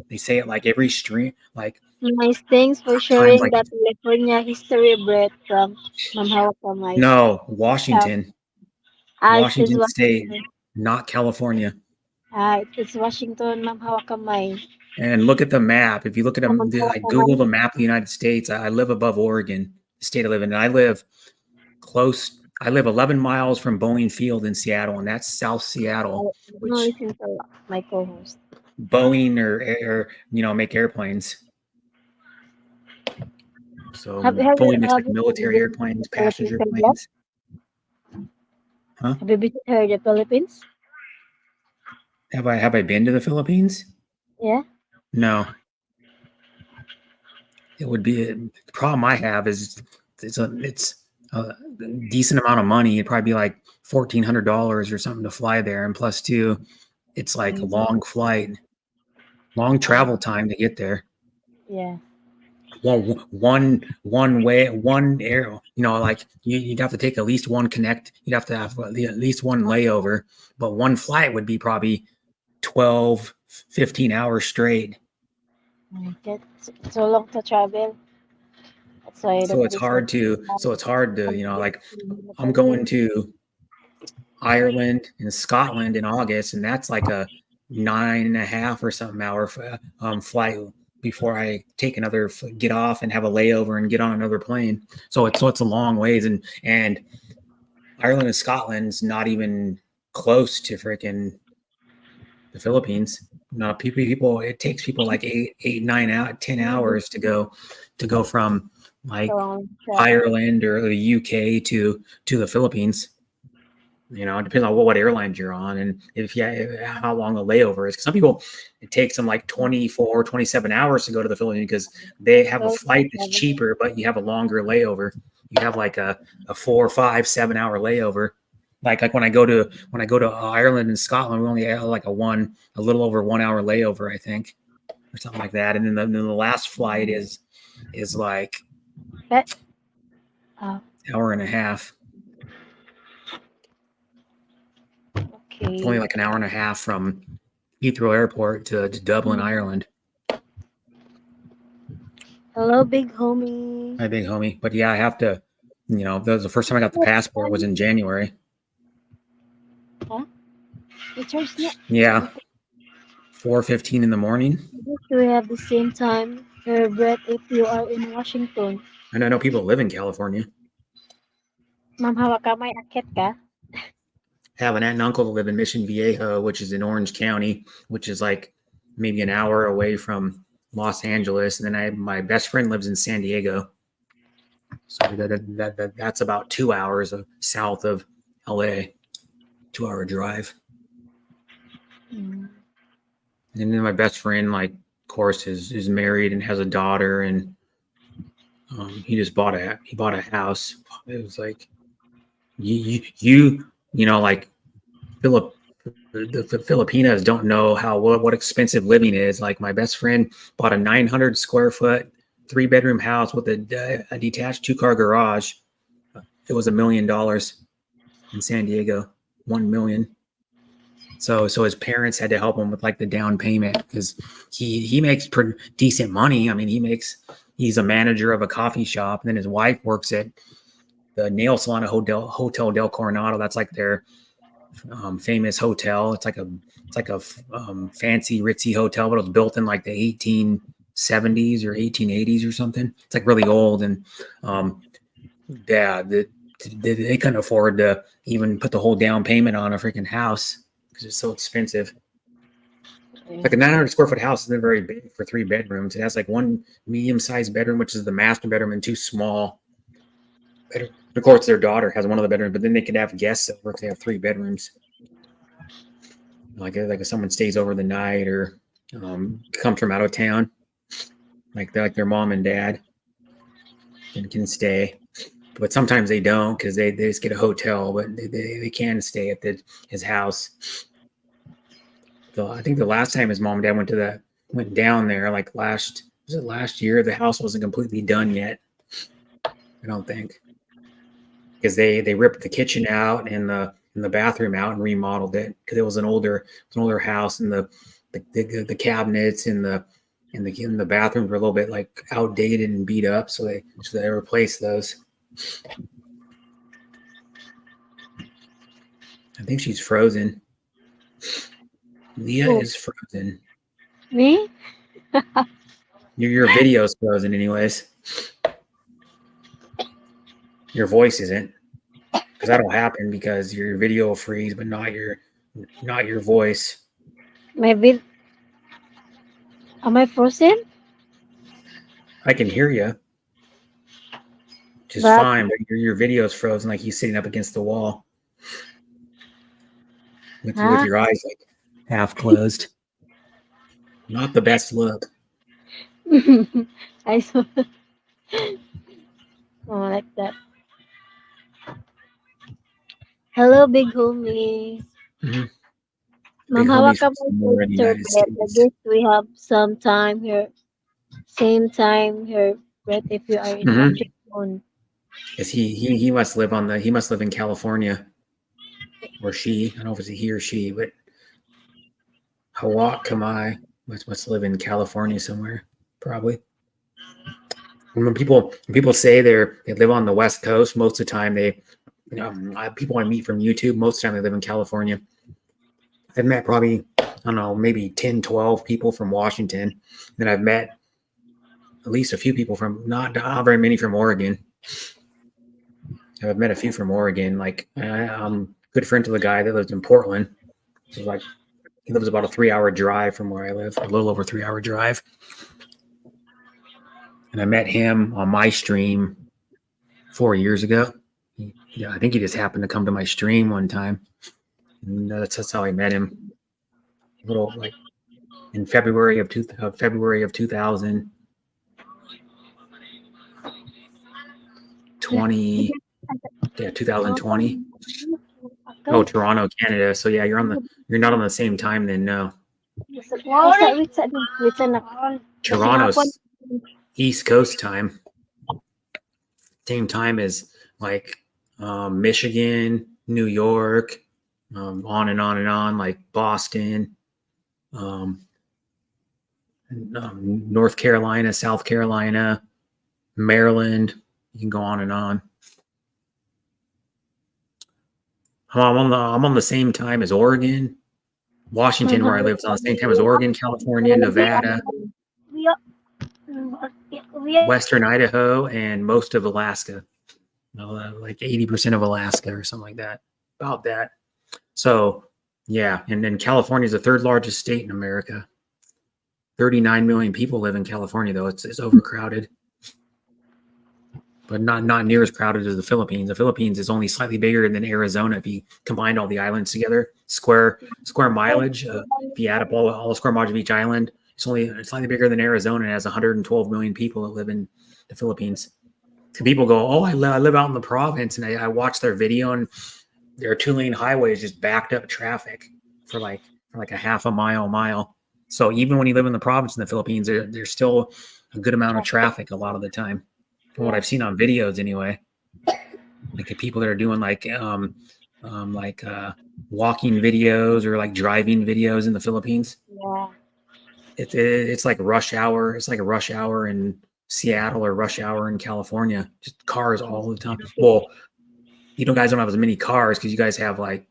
they say it like every stream. Like, nice, thanks for sharing that California history, Brett, from Ma'am Hawakamay. No, Washington. Washington State, not California. It's Washington, Ma'am Hawakamay. And look at the map. If you look at I Google the map of the United States. I live above Oregon, the state I live in. And I live close. I live 11 miles from Boeing Field in Seattle, and that's South Seattle. My co-host. Boeing or make airplanes. So Boeing makes like military airplanes, passenger planes. Huh? Have you visited the Philippines? Have I been to the Philippines? Yeah. No. It would be the problem I have is it's a decent amount of money. It'd probably be like $1,400 or something to fly there, and plus two, it's like a long flight, long travel time to get there. Yeah. Well, one air, like you'd have to take at least one connect. You'd have to have at least one layover, but one flight would be probably 12, 15 hours straight. It's so long to travel. So it's hard to, like I'm going to Ireland and Scotland in August, and that's like a 9.5 or something hour flight before I take get off and have a layover and get on another plane. So it's a long ways, and Ireland and Scotland's not even close to freaking the Philippines. No, people it takes people like 8, 9 out 10 hours to go from like Ireland or the UK to the Philippines. It depends on what airlines you're on and how long the layover is. Because some people, it takes them like 24, 27 hours to go to the Philippines because they have a flight that's cheaper, but you have a longer layover. You have like a 4, 5, 7 hour layover. Like when I go to Ireland and Scotland, we only have like a little over 1 hour layover, I think, or something like that. And then the last flight is like hour and a half. Okay. It's only like an hour and a half from Heathrow Airport to Dublin, Ireland. Hello, big homie. Hi, big homie. But yeah, I have to, that was the first time I got the passport was in January. Huh? Yeah. 4:15 in the morning. Do we have the same time, Brett, if you are in Washington? And I know people live in California. Ma'am Hawakamay, akit ka? have an aunt and uncle that live in Mission Viejo, which is in Orange County, which is like maybe an hour away from Los Angeles. And then my best friend lives in San Diego. So that's about 2 hours south of LA, 2 hour drive. Mm. And then my best friend, like, of course, is married and has a daughter, and he bought a house. It was like you know, like the Filipinos don't know what expensive living is. Like, my best friend bought a 900 square foot 3-bedroom house with a detached 2-car garage. It was $1 million in San Diego, 1 million. So his parents had to help him with like the down payment because he makes pretty decent money. I mean, he's a manager of a coffee shop, and then his wife works at the nail salon at Hotel Del Coronado. That's like their famous hotel. It's like a fancy ritzy hotel, but it was built in like the 1870s or 1880s or something. It's like really old, and they couldn't afford to even put the whole down payment on a freaking house because it's so expensive. Like a 900 square foot house isn't very big for 3 bedrooms. It has like 1 medium-sized bedroom, which is the master bedroom, and 2 small bedrooms. Of course, their daughter has one of the bedrooms, but then they could have guests over because they have 3 bedrooms. Like if someone stays over the night or comes from out of town, like their mom and dad can stay. But sometimes they don't because they just get a hotel, but they can stay at his house. So I think the last time his mom and dad went down there, like last year, the house wasn't completely done yet. I don't think, because they ripped the kitchen out and the bathroom out and remodeled it because it was an older house, and the cabinets and the bathrooms were a little bit like outdated and beat up, so they replaced those. I think she's frozen. Leah is frozen. Me? Your video's frozen anyways. Your voice isn't, because that'll happen because your video will freeze, but not your voice. Maybe. Am I frozen? I can hear you just But- fine, but your video's frozen, like he's sitting up against the wall with your eyes like half closed. Not the best look. I saw. Oh, like that. Hello, big homie. Mhm. Ma'am, Big hawak homies ka from mo somewhere in the Sir United Brett. I States. guess we have some time here. Same time here, Brett, if you are in Mhm. Washington. Is he must live in California, or she. I don't know if it's a he or she, but Hawak Kamai must live in California somewhere, probably. When people say they live on the West Coast, most of the time people I meet from YouTube, most of the time they live in California. I've met probably, I don't know, maybe 10, 12 people from Washington. Then I've met at least a few people from, not very many from Oregon. I've met a few from Oregon. Like, I'm a good friend to the guy that lives in Portland. So like, he lives about a 3-hour drive from where I live, a little over 3-hour drive. And I met him on my stream 4 years ago. I think he just happened to come to my stream one time. And that's how I met him. A little like in February of 2020. Yeah, 2020. Oh, Toronto, Canada. So yeah, you're not on the same time then. No, Toronto's East Coast time. Same time as like Michigan, New York, on and on and on, like Boston, North Carolina, South Carolina, Maryland. You can go on and on. I'm on the same time as Oregon, Washington, where I live, is on the same time as Oregon, California, Nevada, Western Idaho, and most of Alaska. Like 80% of Alaska or something like that. About that. So yeah, and then California is the third largest state in America. 39 million people live in California, though. It's overcrowded, but not near as crowded as the Philippines. The Philippines is only slightly bigger than Arizona if you combined all the islands together. Square mileage, if you add up all the square mileage of each island, it's slightly bigger than Arizona and has 112 million people that live in the Philippines. So people go, oh, I live out in the province, and I watch their video, and their 2-lane highway is just backed up traffic for like a half a mile. So even when you live in the province in the Philippines, there's still a good amount of traffic a lot of the time, from what I've seen on videos anyway. Like the people that are doing like walking videos or like driving videos in the Philippines. Yeah. It's like rush hour. It's like a rush hour in Seattle or rush hour in California. Just cars all the time. Well, you guys don't have as many cars because you guys have like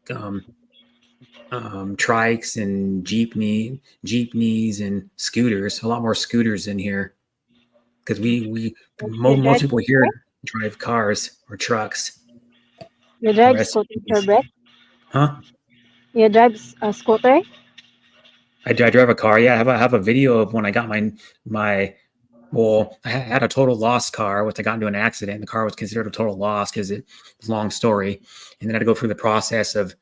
trikes and jeepneys and scooters. A lot more scooters in here because most people here drive cars or trucks. You drive scooter, Sir Brett? Huh? You drive a scooter? I drive a car. Yeah, I have a video of when I got my. Well, I had a total loss car, which I got into an accident. The car was considered a total loss because it was a long story, and then I had to go through the process of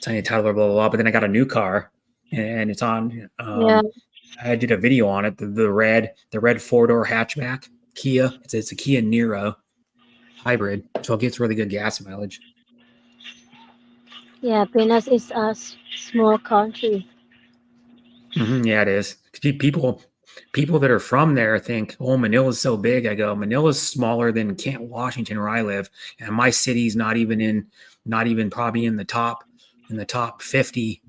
signing a title, blah blah blah. But then I got a new car, and it's on. I did a video on it. The red 4-door hatchback Kia. It's a Kia Niro hybrid, so it gets really good gas mileage. Yeah, Pinas is a small country. Yeah, it is. People that are from there think, oh, Manila's so big. I go, Manila's smaller than Kent, Washington, where I live, and my city's not even probably in the top 50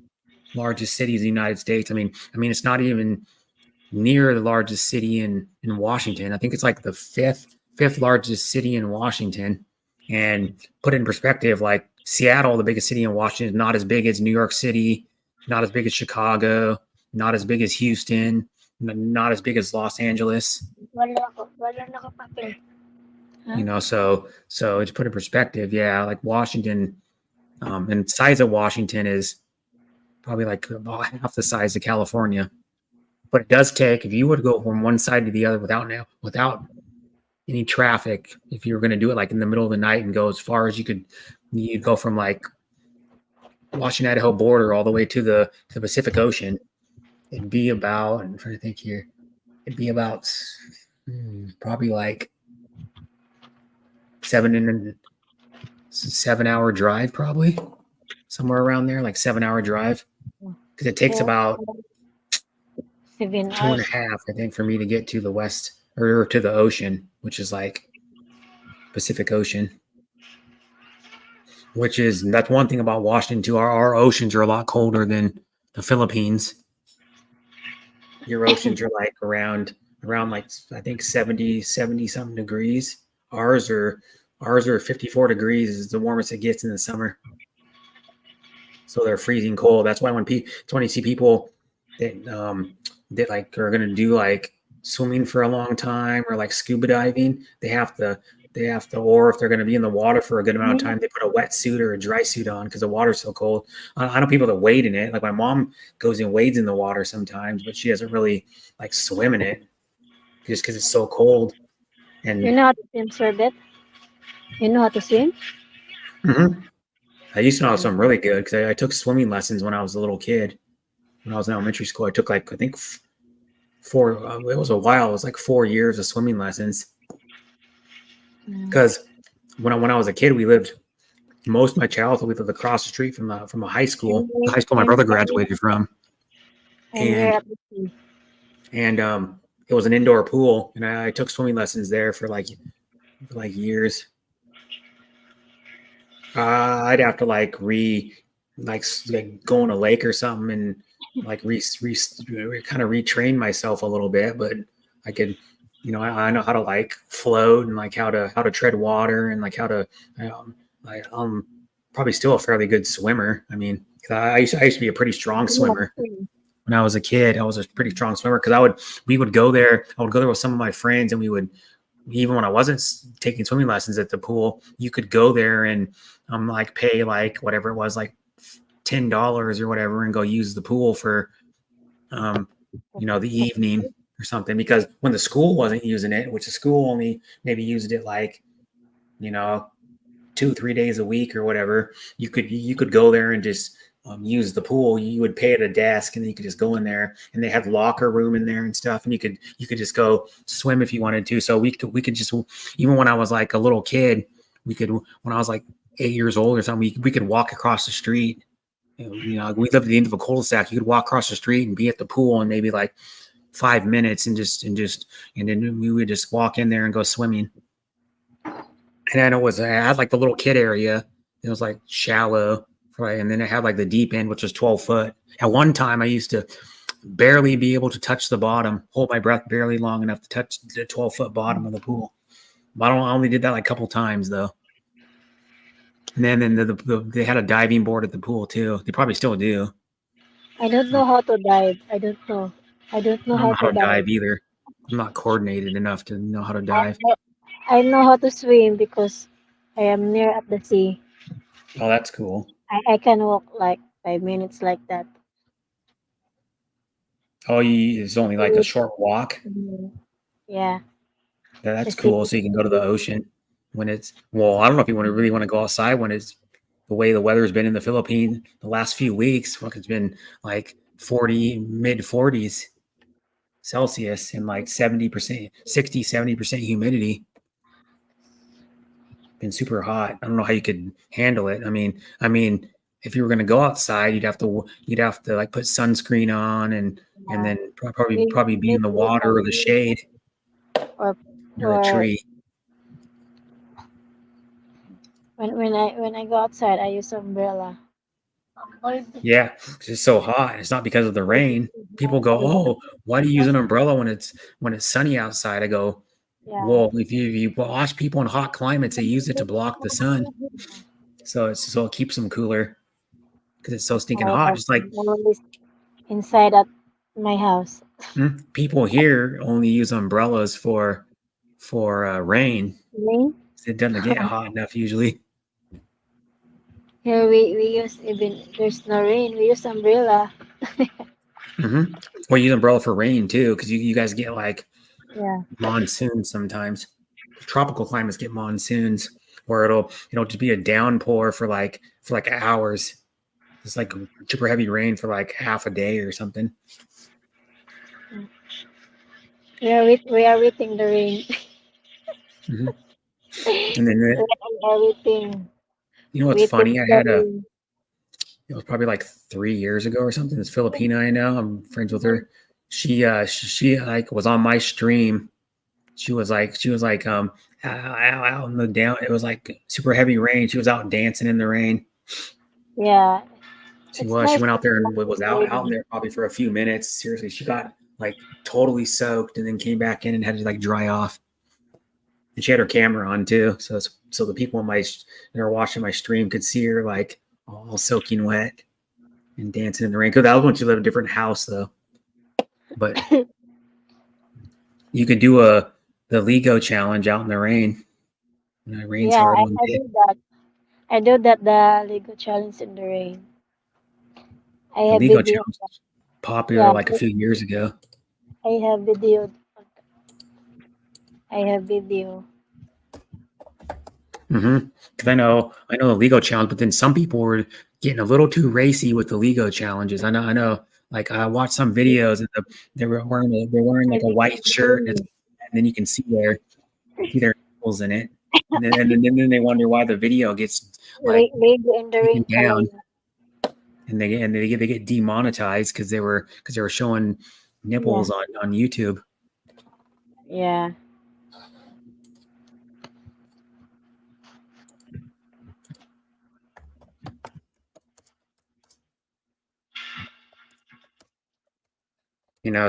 largest cities in the United States. I mean, it's not even near the largest city in Washington. I think it's like the fifth largest city in Washington. And put it in perspective, like Seattle, the biggest city in Washington, is not as big as New York City, not as big as Chicago, not as big as Houston, not as big as Los Angeles. You know, so to put in perspective, yeah, like Washington, and the size of Washington is probably like about half the size of California. But it does take, if you would go from one side to the other without any traffic, if you were going to do it like in the middle of the night and go as far as you'd go from like Washington Idaho border all the way to the Pacific Ocean. It'd be about, I'm trying to think here, it'd be about probably like 7-hour drive, probably somewhere around there, like 7-hour drive, because it takes about 7 2.5, I think, for me to get to the west or to the ocean, which is like Pacific Ocean. That's one thing about Washington too. Our oceans are a lot colder than the Philippines. Your oceans are like around like, I think 70 something degrees. Ours are 54 degrees is the warmest it gets in the summer. So they're freezing cold. That's why when you see people that like are gonna do like swimming for a long time or like scuba diving, they have to, or if they're going to be in the water for a good amount of time, they put a wetsuit or a dry suit on because the water's so cold. I know people that wade in it. Like my mom goes and wades in the water sometimes, but she doesn't really like swim in it just because it's so cold. And you know how to swim, Sir Beth? You know how to swim? Mm-hmm. I used to know swim really good because I took swimming lessons when I was a little kid. When I was in elementary school, I took like, I think it was a while. It was like 4 years of swimming lessons. Because when I was a kid, we lived most of my childhood. We lived across the street from a high school. The high school my brother graduated from, and it was an indoor pool, and I took swimming lessons there for like years. I'd have to like go in a lake or something and like kind of retrain myself a little bit, but I could. You know, I know how to like float and like how to tread water and like how to. I'm probably still a fairly good swimmer. I mean, I used to be a pretty strong swimmer when I was a kid. I was a pretty strong swimmer because we would go there. I would go there with some of my friends, and we would, even when I wasn't taking swimming lessons at the pool, you could go there and like pay like whatever it was, like $10 or whatever and go use the pool for the evening or something, because when the school wasn't using it, which the school only maybe used it like 2-3 days a week or whatever, you could go there and just use the pool. You would pay at a desk and you could just go in there, and they had locker room in there and stuff, and you could just go swim if you wanted to. So we could just, even when I was like a little kid, when I was like 8 years old or something, we could walk across the street. We lived at the end of a cul-de-sac. You could walk across the street and be at the pool in maybe like 5 minutes, and then we would just walk in there and go swimming. And then I had like the little kid area. It was like shallow, right? And then it had like the deep end, which was 12 foot. At one time, I used to barely be able to touch the bottom, hold my breath barely long enough to touch the 12-foot bottom of the pool. But I only did that like a couple times though. And then they had a diving board at the pool too. They probably still do. I don't know how to dive. I don't know I don't know how how to to dive. dive either. I'm not coordinated enough to know how to dive. I know how to swim because I am near at the sea. Oh, that's cool. I can walk like 5 minutes like that. Oh, it's only like a short walk. Mhm. Yeah. That's Just cool. take So you can go to the ocean when it's, well, I don't know if you really want to go outside when it's the way the weather's been in the Philippines the last few weeks. Fuck, it's been like mid 40s Celsius and like 70%, 60-70% humidity. Been super hot. I don't know how you could handle it. I mean, if you were going to go outside, you'd have to like put sunscreen on and then probably be in the water or the shade or or a tree. when I go outside, I use umbrella. Yeah, it's so hot. It's not because of the rain. People go, "Oh, why do you use an umbrella when it's sunny outside?" I go, Yeah. "Well, if you watch people in hot climates, they use it to block the sun, so it keeps them cooler because it's so stinking hot." Just like always inside at my house. people here only use umbrellas for rain. Rain? It doesn't get hot enough usually. Here we use, even there's no rain, we use umbrella. Or use umbrella for rain too, because you guys get like monsoons sometimes. Tropical climates get monsoons where it'll just be a downpour for like hours. It's like super heavy rain for like half a day or something. We are waiting the rain. And then we are waiting. You know what's funny? It was probably like 3 years ago or something. This Filipina I know, I'm friends with her. She like was on my stream. She was like out in the down. It was like super heavy rain. She was out dancing in the rain. Yeah. She was. She went out there and was out there probably for a few minutes. Seriously, she got like totally soaked and then came back in and had to like dry off. And she had her camera on too, so the people that are watching my stream could see her like all soaking wet and dancing in the rain. Because that was when she lived in a different house though. But you could do the Lego challenge out in the rain. When it rains hard one day. I do that, the Lego challenge in the rain. The Lego challenge was popular like a few years ago. I have video. Because I know the Lego challenge, but then some people were getting a little too racy with the Lego challenges. I know. Like I watched some videos and they're wearing like a white shirt, and then you can see their nipples in it, and then they wonder why the video gets like taken down, and they get demonetized because they were showing nipples on YouTube. Yeah.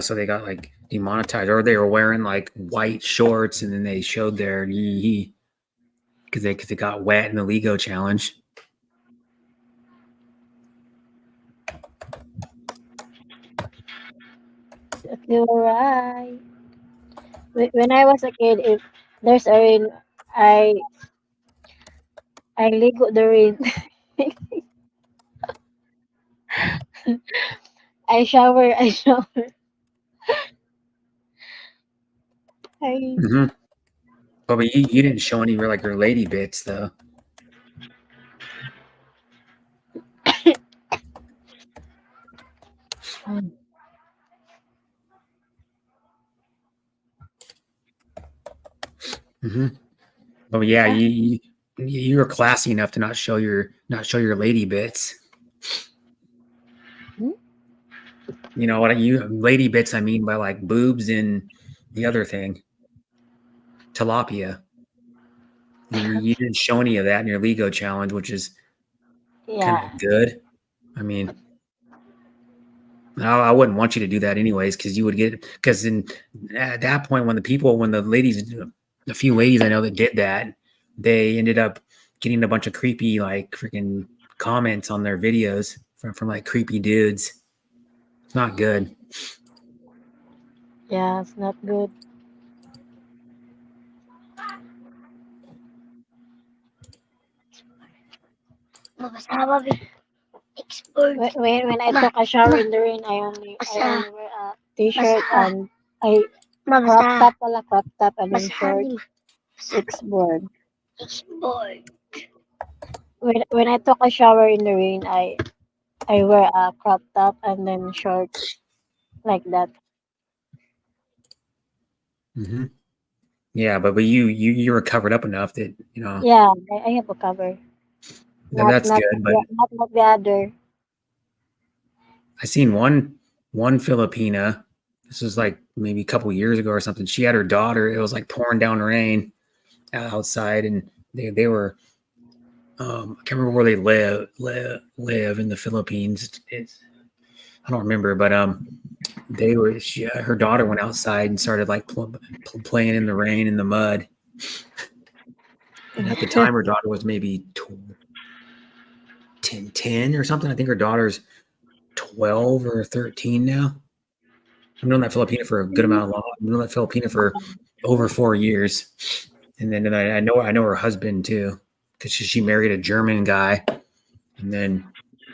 So they got like demonetized, or they were wearing like white shorts, and then they showed their yee because they got wet in the Lego challenge. You're right. When I was a kid, if there's a rain, I Lego the rain. I shower. I shower. I Hmm. But you didn't show any of your like your lady bits though. Hmm. But yeah, yeah. you were classy enough to not show your lady bits. Hmm? You know what you lady bits I mean by like boobs and the other thing, tilapia. You didn't show any of that in your Lego challenge, which is kind Yeah. of good. I mean, I wouldn't want you to do that anyways, because you would get because in at that point when the ladies, a few ladies I know that did that, they ended up getting a bunch of creepy like freaking comments on their videos from like creepy dudes. It's not good. Yeah. It's not good. When I took a shower in the rain, I only wear a t-shirt and I crop top pala crop top and then short. It's bored. When I took a shower in the rain, I wear a crop top and then shorts like that. Hmm. Yeah, but you were covered up enough that Yeah, I have a cover. Not that's not good. But not the other. I seen one Filipina. This was like maybe a couple years ago or something. She had her daughter. It was like pouring down rain outside, and they were I can't remember where they live in the Philippines. I don't remember, but they were her daughter went outside and started like playing in the rain in the mud. And at the time, her daughter was maybe 10 or something. I think her daughter's 12 or 13 now. I've known that Filipina for a good amount of long. I've known that Filipina for over 4 years, and then I know her husband too, because she married a German guy, and then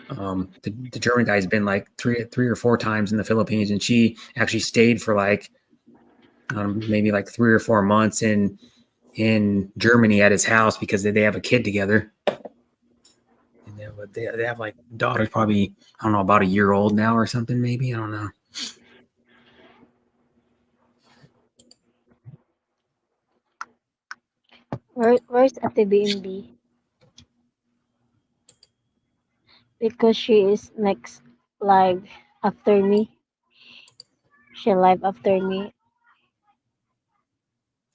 the German guy's been like three or four times in the Philippines, and she actually stayed for like maybe like 3 or 4 months in Germany at his house because they have a kid together. And they have like daughter's probably I don't know about a year old now or something maybe I don't know. Where's Ate BMB? Because she is next live after me. She live after me.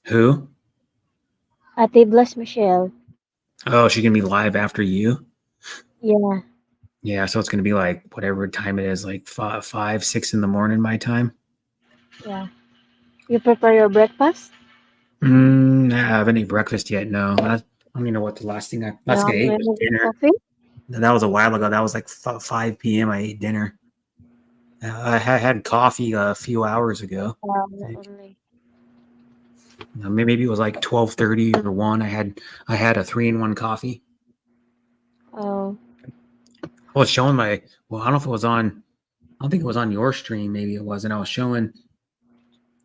Who? Ate Blas Michelle. Oh, she's gonna be live after you. Yeah, Yeah, so it's gonna be like whatever time it is, like 5, 6 in the morning my time. yeah. You prepare your breakfast? I haven't eaten breakfast yet. No, I don't even know what the last thing No, I ate you was have dinner. coffee? That was a while ago. That was like 5 p.m. I ate dinner. I had coffee a few hours ago. I think. Only. Maybe it was like 12:30 or 1. I had a 3-in-1 coffee. Oh, I was showing I don't know if it was on. I don't think it was on your stream. Maybe it wasn't. I was showing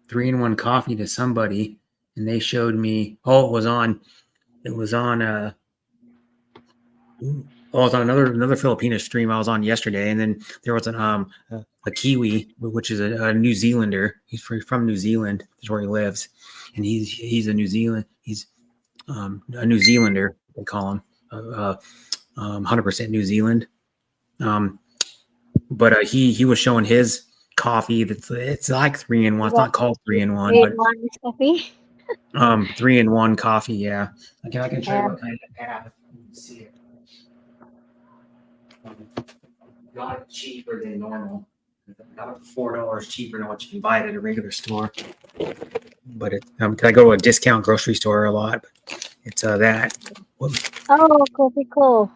3-in-1 coffee to somebody, and they showed me. Oh, it was on. It was on. Oh, I was on another Filipino stream I was on yesterday, and then there was a Kiwi, which is a New Zealander. He's from New Zealand. That's where he lives, and he's a New Zealand. He's a New Zealander. They call him 100% New Zealand. But he was showing his coffee. It's like 3-in-1. It's what? not called 3-in-1, but 3-in-1 is coffee? 3-in-1 coffee. Yeah, I can show you Yeah. what kind I have. Let's see it. Got it cheaper than normal. Got it $4 cheaper than what you can buy it at a regular store. But I go to a discount grocery store a lot. It's that Oh, coffee cool.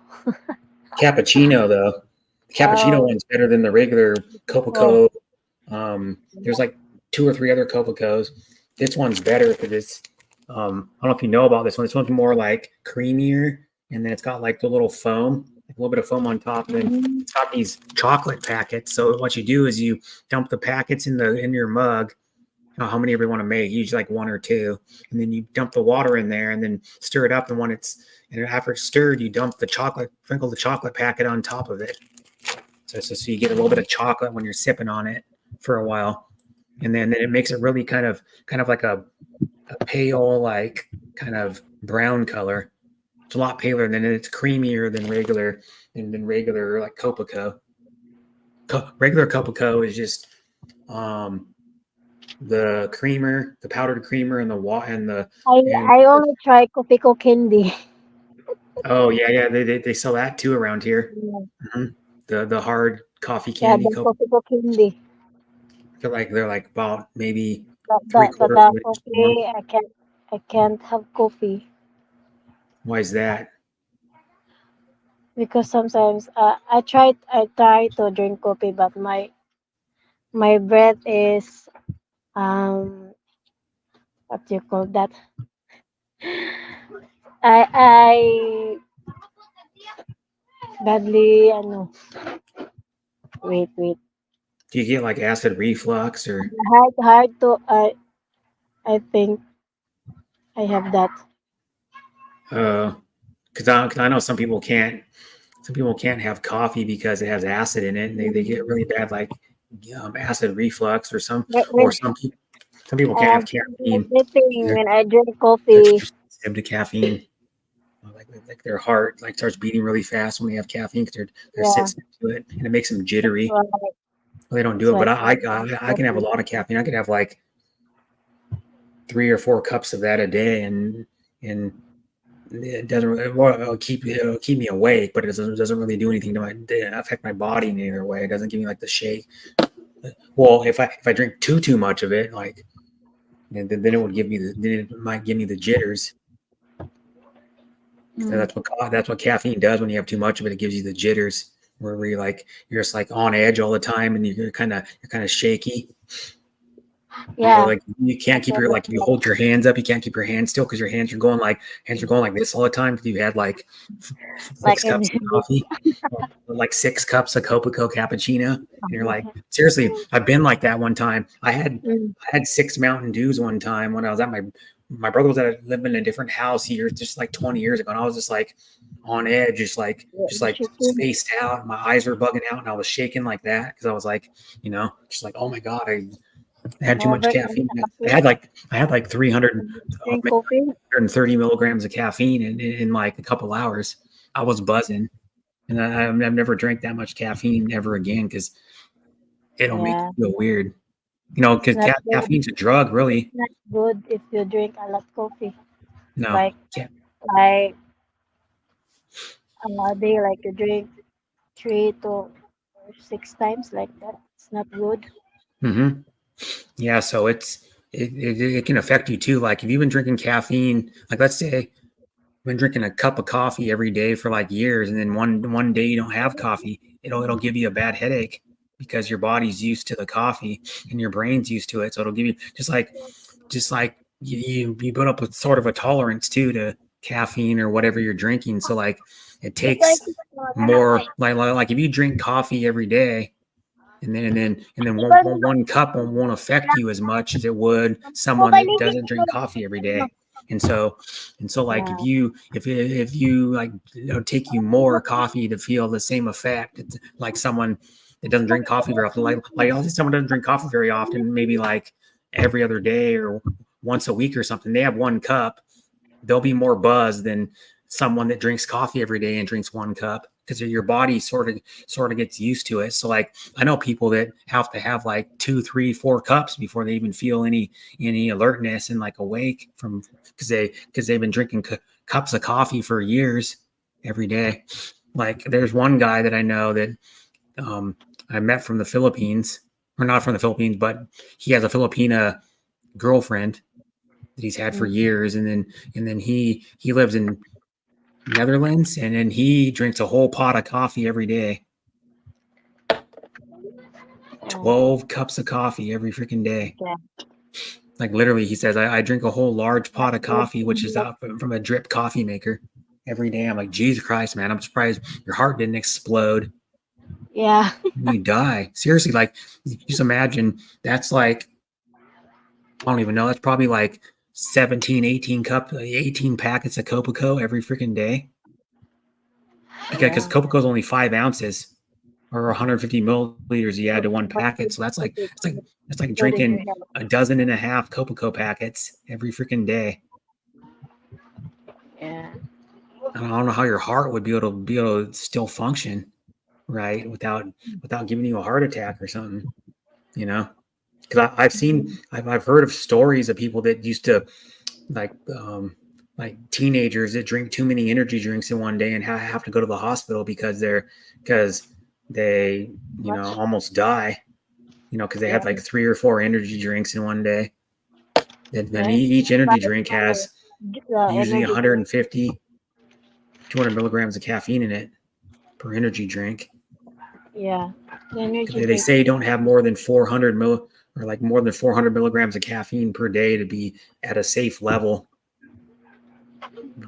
cappuccino though. The cappuccino Oh, one's better than the regular cool. Copico. There's like 2 or 3 other Copicos. This one's better because it's I don't know if you know about this one. This one's more like creamier, and then it's got like the little foam a little bit of foam on top, and then Mm. it's got these chocolate packets. So what you do is you dump the packets in your mug. How many ever you want to make, usually like 1 or 2, and then you dump the water in there and then stir it up. And after it's stirred, you sprinkle the chocolate packet on top of it. So you get a little bit of chocolate when you're sipping on it for a while, and then it makes it really kind of like a pale, like kind of brown color. It's a lot paler, and then it's creamier than regular like Copico. Regular Copico is just the creamer, the powdered creamer, and I only try Kopiko candy. oh yeah, they sell that too around here. Yeah, The hard coffee yeah, candy. the Kopiko candy. They're like about maybe But 3/4 of the an inch long. coffee, I can't have coffee Why is that? because sometimes I try to drink coffee, but my breath is um what do you call that? I badly wait Do you get like acid reflux or? hard to I think I have that. Because I know some people can't have coffee because it has acid in it, and they get really bad like acid reflux, or some When people can't have caffeine. everything They're when I drink they're coffee, sensitive to caffeine. Like their heart like starts beating really fast when they have caffeine because they're yeah, sensitive to it, and it makes them jittery. so Well, they don't do so it, I but drink I can have a coffee. lot of caffeine. I could have like 3 or 4 cups of that a day, and it doesn't really, well, it'll keep me awake, but it doesn't really do anything to affect my body in either way. It doesn't give me like the shake. Well, if I drink too much of it, like then it might give me the jitters. Mm. That's what caffeine does. When you have too much of it, it gives you the jitters, where you're just like on edge all the time, and you're kind of shaky. Yeah, Like you can't keep your, like, if you hold your hands up, you can't keep your hands still because your hands are going like this all the time because you had like like 6 cups of coffee, or like 6 cups of Copico cappuccino, and you're like, seriously, I've been like that one time. mm, I had 6 Mountain Dews one time when I was at my brother was living in a different house here just like 20 years ago, and I was just like on edge, just like shaking. spaced out. My eyes were bugging out, and I was shaking like that because I was like, just like, oh my god, I had too much Over caffeine. I had like 300, drink maybe coffee. 130 milligrams of caffeine in like a couple hours. I was buzzing, and I've never drank that much caffeine ever again because it'll make Yeah, you feel weird. it's Because not good. caffeine's a drug, It's really. not good if you drink a lot coffee. No, Like can't. like a day, like you drink 3 to 6 times like that. It's not good. Mm-hmm. Yeah, so it can affect you too. Like if you've been drinking caffeine, like let's say you've been drinking a cup of coffee every day for like years, and then one day you don't have coffee, it'll give you a bad headache because your body's used to the coffee and your brain's used to it. So it'll give you just like you put up with sort of a tolerance too to caffeine or whatever you're drinking. So like it It's like takes more, like if you drink coffee every day, and then one cup won't affect you as much as it would someone that doesn't drink coffee every day. And so like yeah. if you like, it'll take you more coffee to feel the same effect. It's like someone that doesn't drink coffee very often, like I'll say someone doesn't drink coffee very often, maybe like every other day or once a week or something. They have 1 cup, they'll be more buzzed than someone that drinks coffee every day and drinks 1 cup, because your body sort of gets used to it. So like I know people that have to have like 2, 3, 4 cups before they even feel any alertness and like awake from, because they've been drinking cups of coffee for years every day. Like there's one guy that I know that I met from the Philippines, or not from the Philippines, but he has a Filipina girlfriend that he's had for Mm. years, and then he lives in Netherlands, and then he drinks a whole pot of coffee every day. 12 cups of coffee every freaking day. Yeah. Like literally, he says, I drink a whole large pot of Good. coffee, which is out from a drip coffee maker every day. I'm like, Jesus Christ, man! I'm surprised your heart didn't explode. Yeah. You die. Seriously, like just imagine that's like I don't even know. That's probably like 17, 18 packets of Copaco every freaking day. Because Yeah. Copaco is only 5 ounces or 150 milliliters you add to one packet. So that's like it's like Good in your drinking health. a dozen and a half Copaco packets every freaking day. Yeah. I don't know how your heart would be able to still function, right, without giving you a heart attack or something, you know? Because I've heard of stories of people that used to like teenagers that drink too many energy drinks in one day and have to go to the hospital because they Much. almost die, because they had like 3 or 4 energy drinks in one day. Then Right? each energy drink has The usually energy drink. 150, 200 milligrams of caffeine in it per energy drink. Yeah. The energy They drink. say don't have more than 400 milligrams of caffeine per day to be at a safe level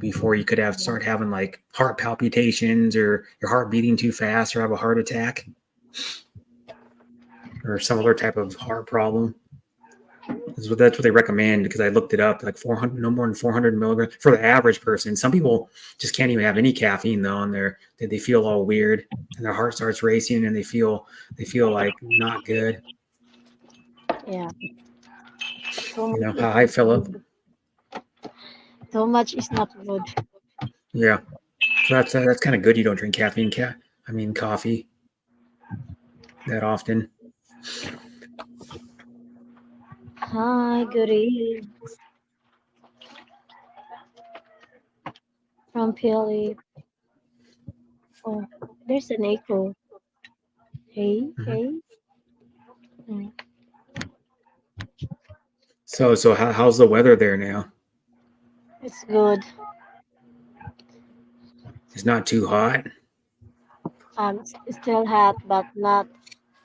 before you could start having like heart palpitations or your heart beating too fast or have a heart attack or some other type of heart problem. That's what they recommend, because I looked it up, like 400, no more than 400 milligrams for the average person. Some people just can't even have any caffeine though, and they feel all weird and their heart starts racing and they feel like not good. Yeah. So You know much is hi not Philip. good. So much is not good. Yeah, so that's kind of good. You don't drink coffee that often. Hi, good evening. From Philly. Oh, there's an echo. Hey, hey. Mm. So how's the weather there now? It's good. It's not too hot. It's still hot, but not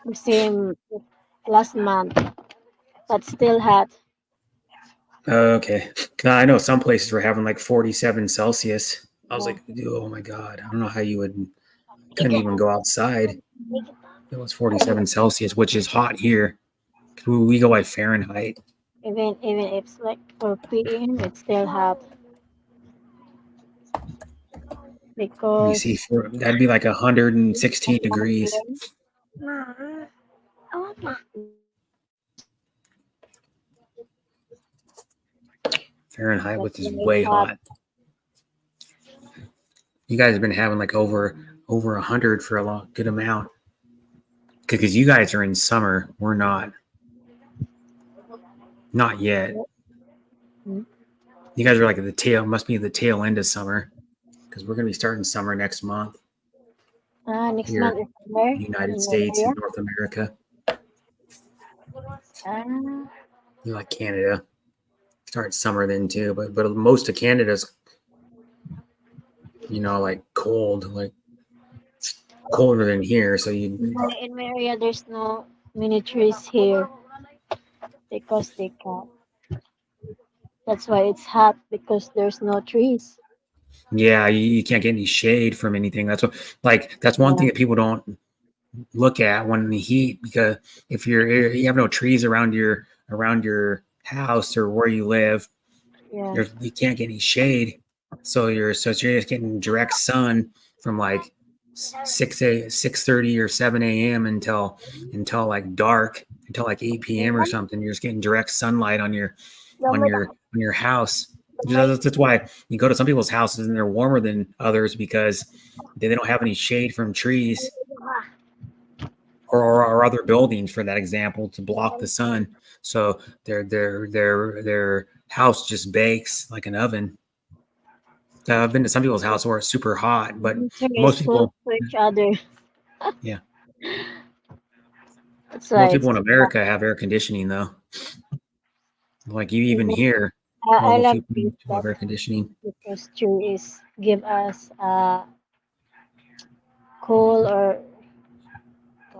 the same last month. But still hot. Okay. I know some places were having like 47 Celsius. I was Yeah. like, oh my God, I don't know how couldn't even go outside. It was 47 Celsius, which is hot here. We go by Fahrenheit. Even if it's like 4 p.m., it's still hot Let me see. because That'd be like 116 degrees. Fahrenheit, that's which is very way hot. hot. You guys have been having like over 100 for a good amount. Because you guys are in summer. We're not. Not yet. Hmm. You guys are like must be the tail end of summer, because we're going to be starting summer next month Next here month is summer in the United in your States area. and North America. Ah, You like Canada. Start summer then too, but most of Canada's, like cold, like colder than here. So in my area, there's no many trees here because they cut. That's why it's hot because there's no trees. you can't get any shade from anything. That's one Yeah, thing that people don't look at when the heat, because if you have no trees around your house or where you live, yeah. you can't get any shade. So you're just getting direct sun from like 6:30 or 7 a.m. until like dark, until like 8 p.m. or something. You're just getting direct sunlight on your house. That's why you go to some people's houses and they're warmer than others, because they don't have any shade from trees or other buildings, for that example, to block the sun. So their house just bakes like an oven. I've been to some people's house where it's super hot, but Winter most is close people, to each other. yeah, That's most why people it's in too hot. America have air conditioning though. Like you even Even here, I most love people this have that air conditioning. because trees give us cool or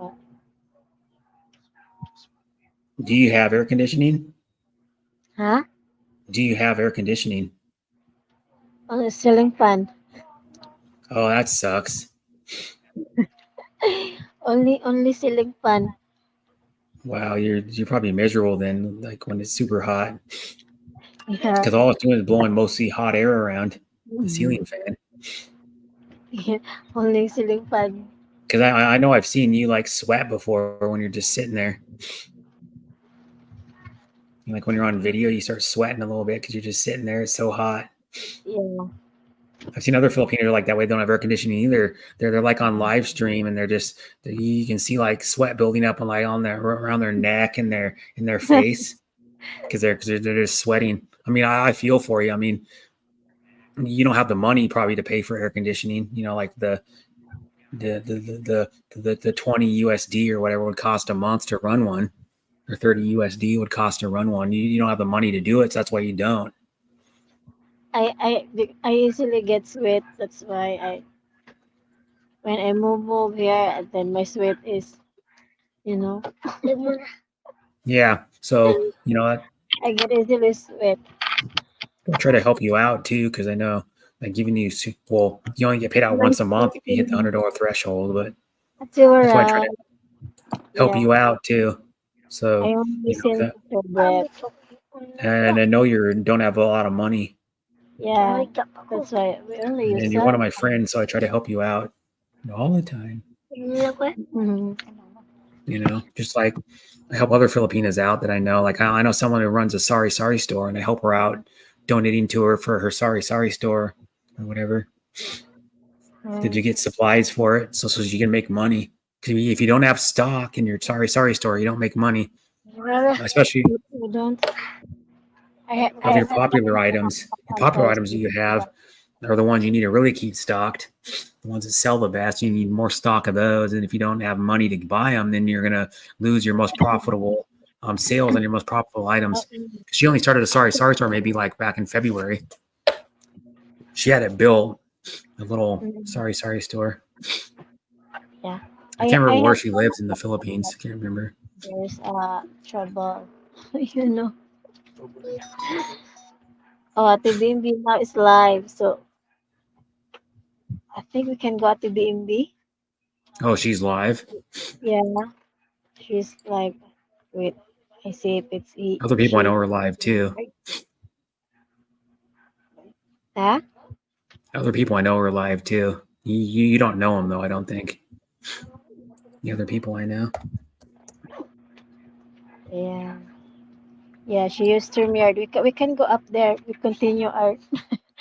uh, Do you have air conditioning? huh? Do you have air conditioning? On a ceiling fan. Oh, that sucks. Only ceiling fan. Wow, you're probably miserable then, like when it's super hot, Yeah. because all it's doing is blowing mostly hot air around the Mhm. ceiling fan. Yeah. Only ceiling fan. Because I know I've seen you like sweat before when you're just sitting there. Like when you're on video, you start sweating a little bit because you're just sitting there. It's so hot. Yeah. I've seen other Filipinos like that way. They don't have air conditioning either. They're like on live stream and they're just you can see like sweat building up on like on their around their neck and their face because they're just sweating. I mean, I feel for you. I mean, you don't have the money probably to pay for air conditioning. You know, like the 20 USD or whatever would cost a month to run one, or 30 USD would cost to run one. You don't have the money to do it, so that's why you don't. I easily get sweat. That's why I when I move here, then my sweat is, you know, Yeah. So you know what? I get easily sweat. I'll try to help you out too, because I know like giving you well, you only get paid out once a month if you hit the $100 threshold, but That's that's why I try alright. to help Yeah, you out too. I So only you know, listen to that. and I know you don't have a lot of money, Yeah, that's why we only use and you're one of my friends, so I try to help you out all the time. Mhm. You know, just like I help other Filipinas out that I know. Like I know someone who runs a Sorry Sorry store, and I help her out, donating to her for her Sorry Sorry store or whatever. Did you get supplies for it so you can make money? Because if you don't have stock in your Sorry Sorry store, you don't make money, especially We don't. of I your popular items. Your popular items you have are the ones you need to really keep stocked. The ones that sell the best, you need more stock of those. And if you don't have money to buy them, then you're gonna lose your most profitable sales on your most profitable items. She only started a Sorry Sorry store maybe like back in February. She had it built, a little Sorry Sorry store. Yeah, I can't I remember where have she lives in the Philippines. I can't remember. there's trouble, you know. Oh, Ate Bimbi now is live, so I think we can go to BMB. Oh, she's live. Yeah, she's like, wait, I see if it's Other people I know she. are live too. Huh? Other people I know are live too. You don't know them though, I don't think. The other people I know. Yeah. Yeah, she used StreamYard. We can go up there. We continue our.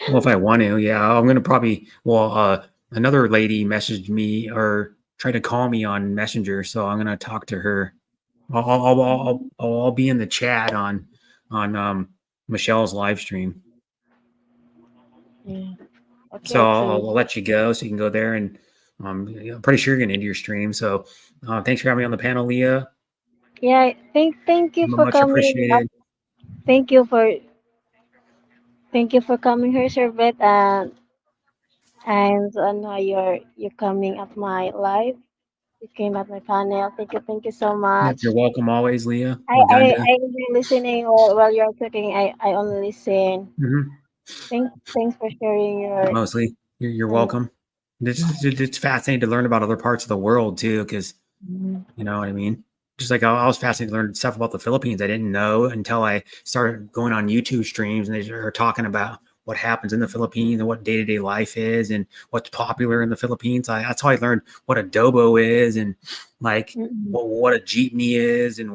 Well, if I want to, yeah, I'm gonna probably. Well, another lady messaged me or tried to call me on Messenger, so I'm gonna talk to her. I'll be in the chat on Michelle's live stream. Yeah. Okay, So okay. I'll let you go so you can go there, and I'm pretty sure you're gonna end your stream. So thanks for having me on the panel, Leah. Yeah, thank you for Much coming up. appreciated. Thank you for coming here, Sherbet, and on you're coming at my live. You came at my panel. Thank you so Yep, you're much. welcome always, Leah. I I Maganda. I enjoy listening while you're cooking. I only listen. Hmm. Thanks for sharing your. Mostly, you're welcome. It's fascinating to learn about other parts of the world too, because you know what I mean. Just like I was fascinated to learn stuff about the Philippines I didn't know until I started going on YouTube streams and they are talking about what happens in the Philippines and what day to day life is and what's popular in the Philippines. That's how I learned what adobo is and like Mm-mm. what a jeepney is and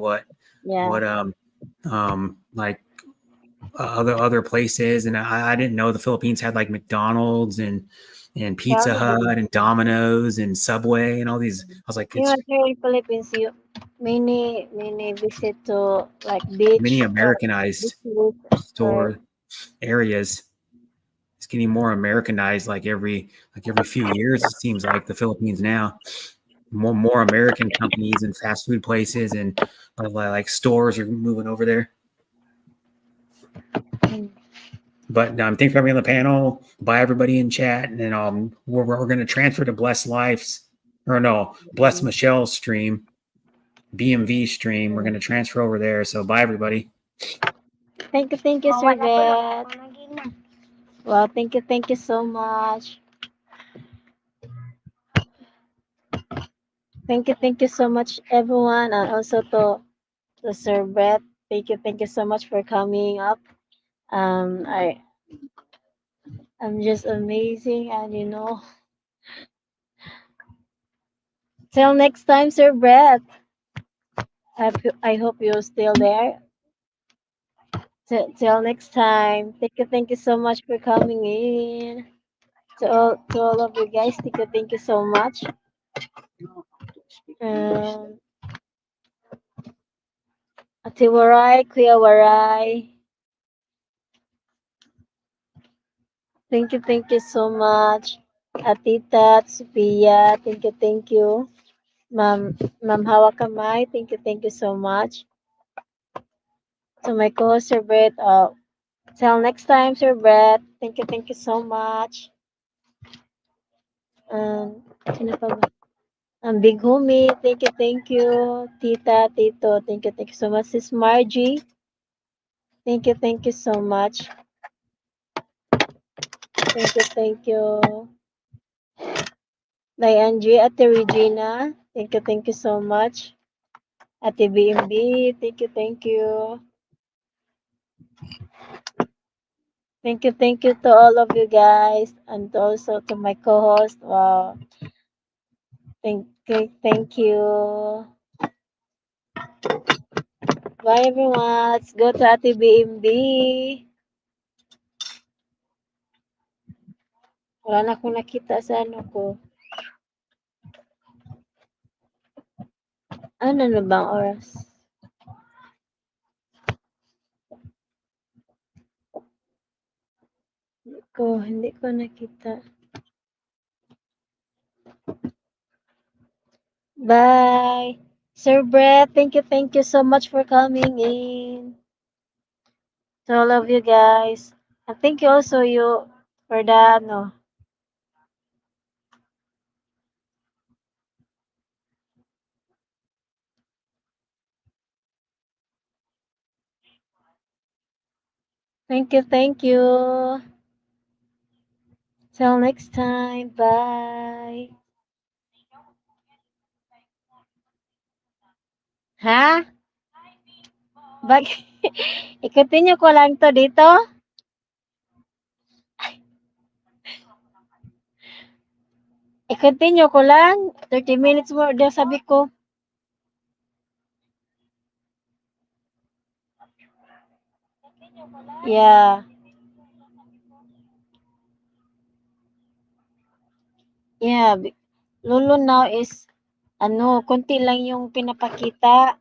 Yeah. what like other places, and I didn't know the Philippines had like McDonald's and Pizza Well, Hut and Domino's and Subway and all these. I was like, you know, it's here in Philippines, you many visit to like beach many or Americanized beaches or store areas. It's getting more Americanized like every few years. It seems like the Philippines now more American companies and fast food places and like stores are moving over there. But thanks for having me on the panel. Bye, everybody in chat. And then we're going to transfer to Bless Life's, or no, Bless Michelle's stream, BMV stream. We're going to transfer over there. So bye, everybody. thank you, Sir Beth. Well, thank you so much. Thank you so much, everyone, and also to Sir Brett. Thank you so much for coming up. I I'm just amazing, and till next time, Sir Brett. I hope you're still there. Till next time. Thank you so much for coming in. To all of you guys, thank you so much. Um, Ate Waray, Kuya Waray. Thank you so much. Atita, Sophia, thank you. Ma'am Hawa Kamay, thank you so much. To my co-host, Sir Brett, till next time, Sir Brett. Thank you so much. Sino pa ba? Big Homie, thank you. Tita, Tito, thank you so much. Sis Margie, thank you so much. Thank you. Diane Ate Regina, thank you so much. Ate BMB, thank you. Thank you to all of you guys, and also to my co-host. Wow, thank you. Bye everyone. Let's go to Ate BMB. Wala na akong nakita sa ano ko. Ano na bang oras? Hindi ko nakita. Bye. Sir Brett, thank you so much for coming in. To all of you guys. And thank you also you for the no. Thank you. Till next time. Bye. Ha? Bag I-continue ko lang to dito. I-continue ko lang. 30 minutes more daw sabi ko. Yeah. Yeah. Lolo now is konti lang yung pinapakita.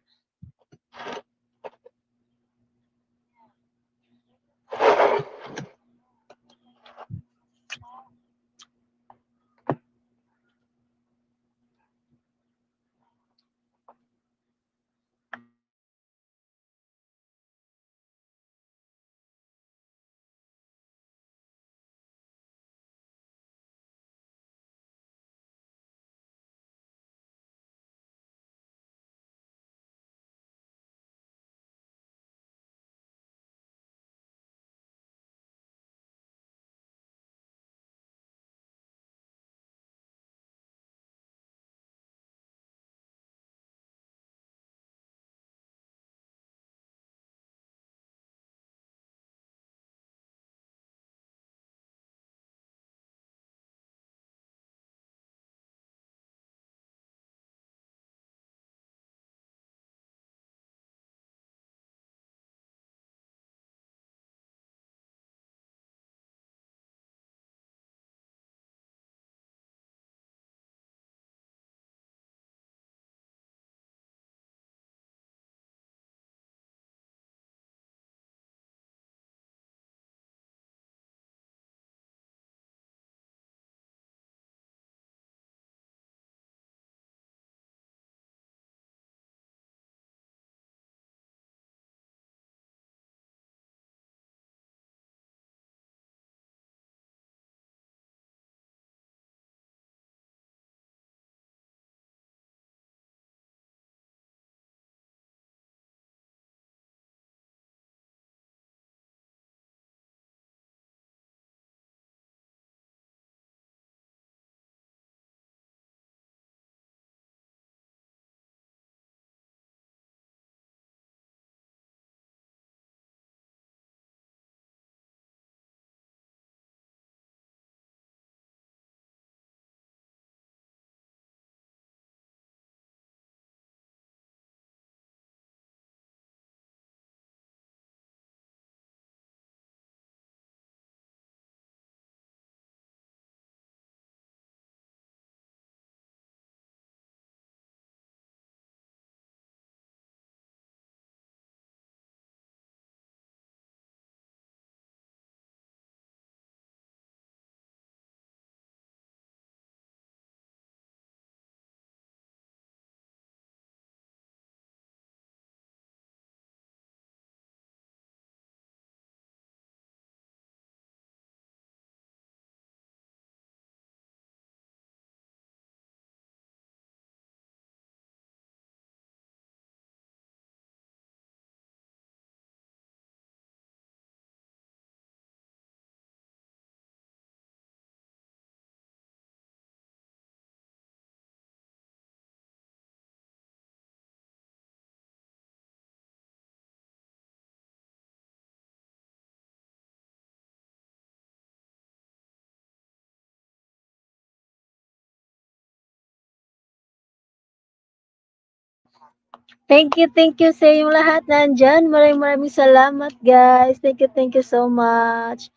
Thank you sa inyong lahat nandyan. Maraming salamat, guys. Thank you so much.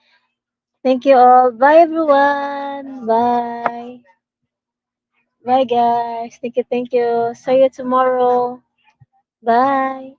Thank you all. Bye, everyone. Bye. Bye, guys. Thank you. See you tomorrow. Bye.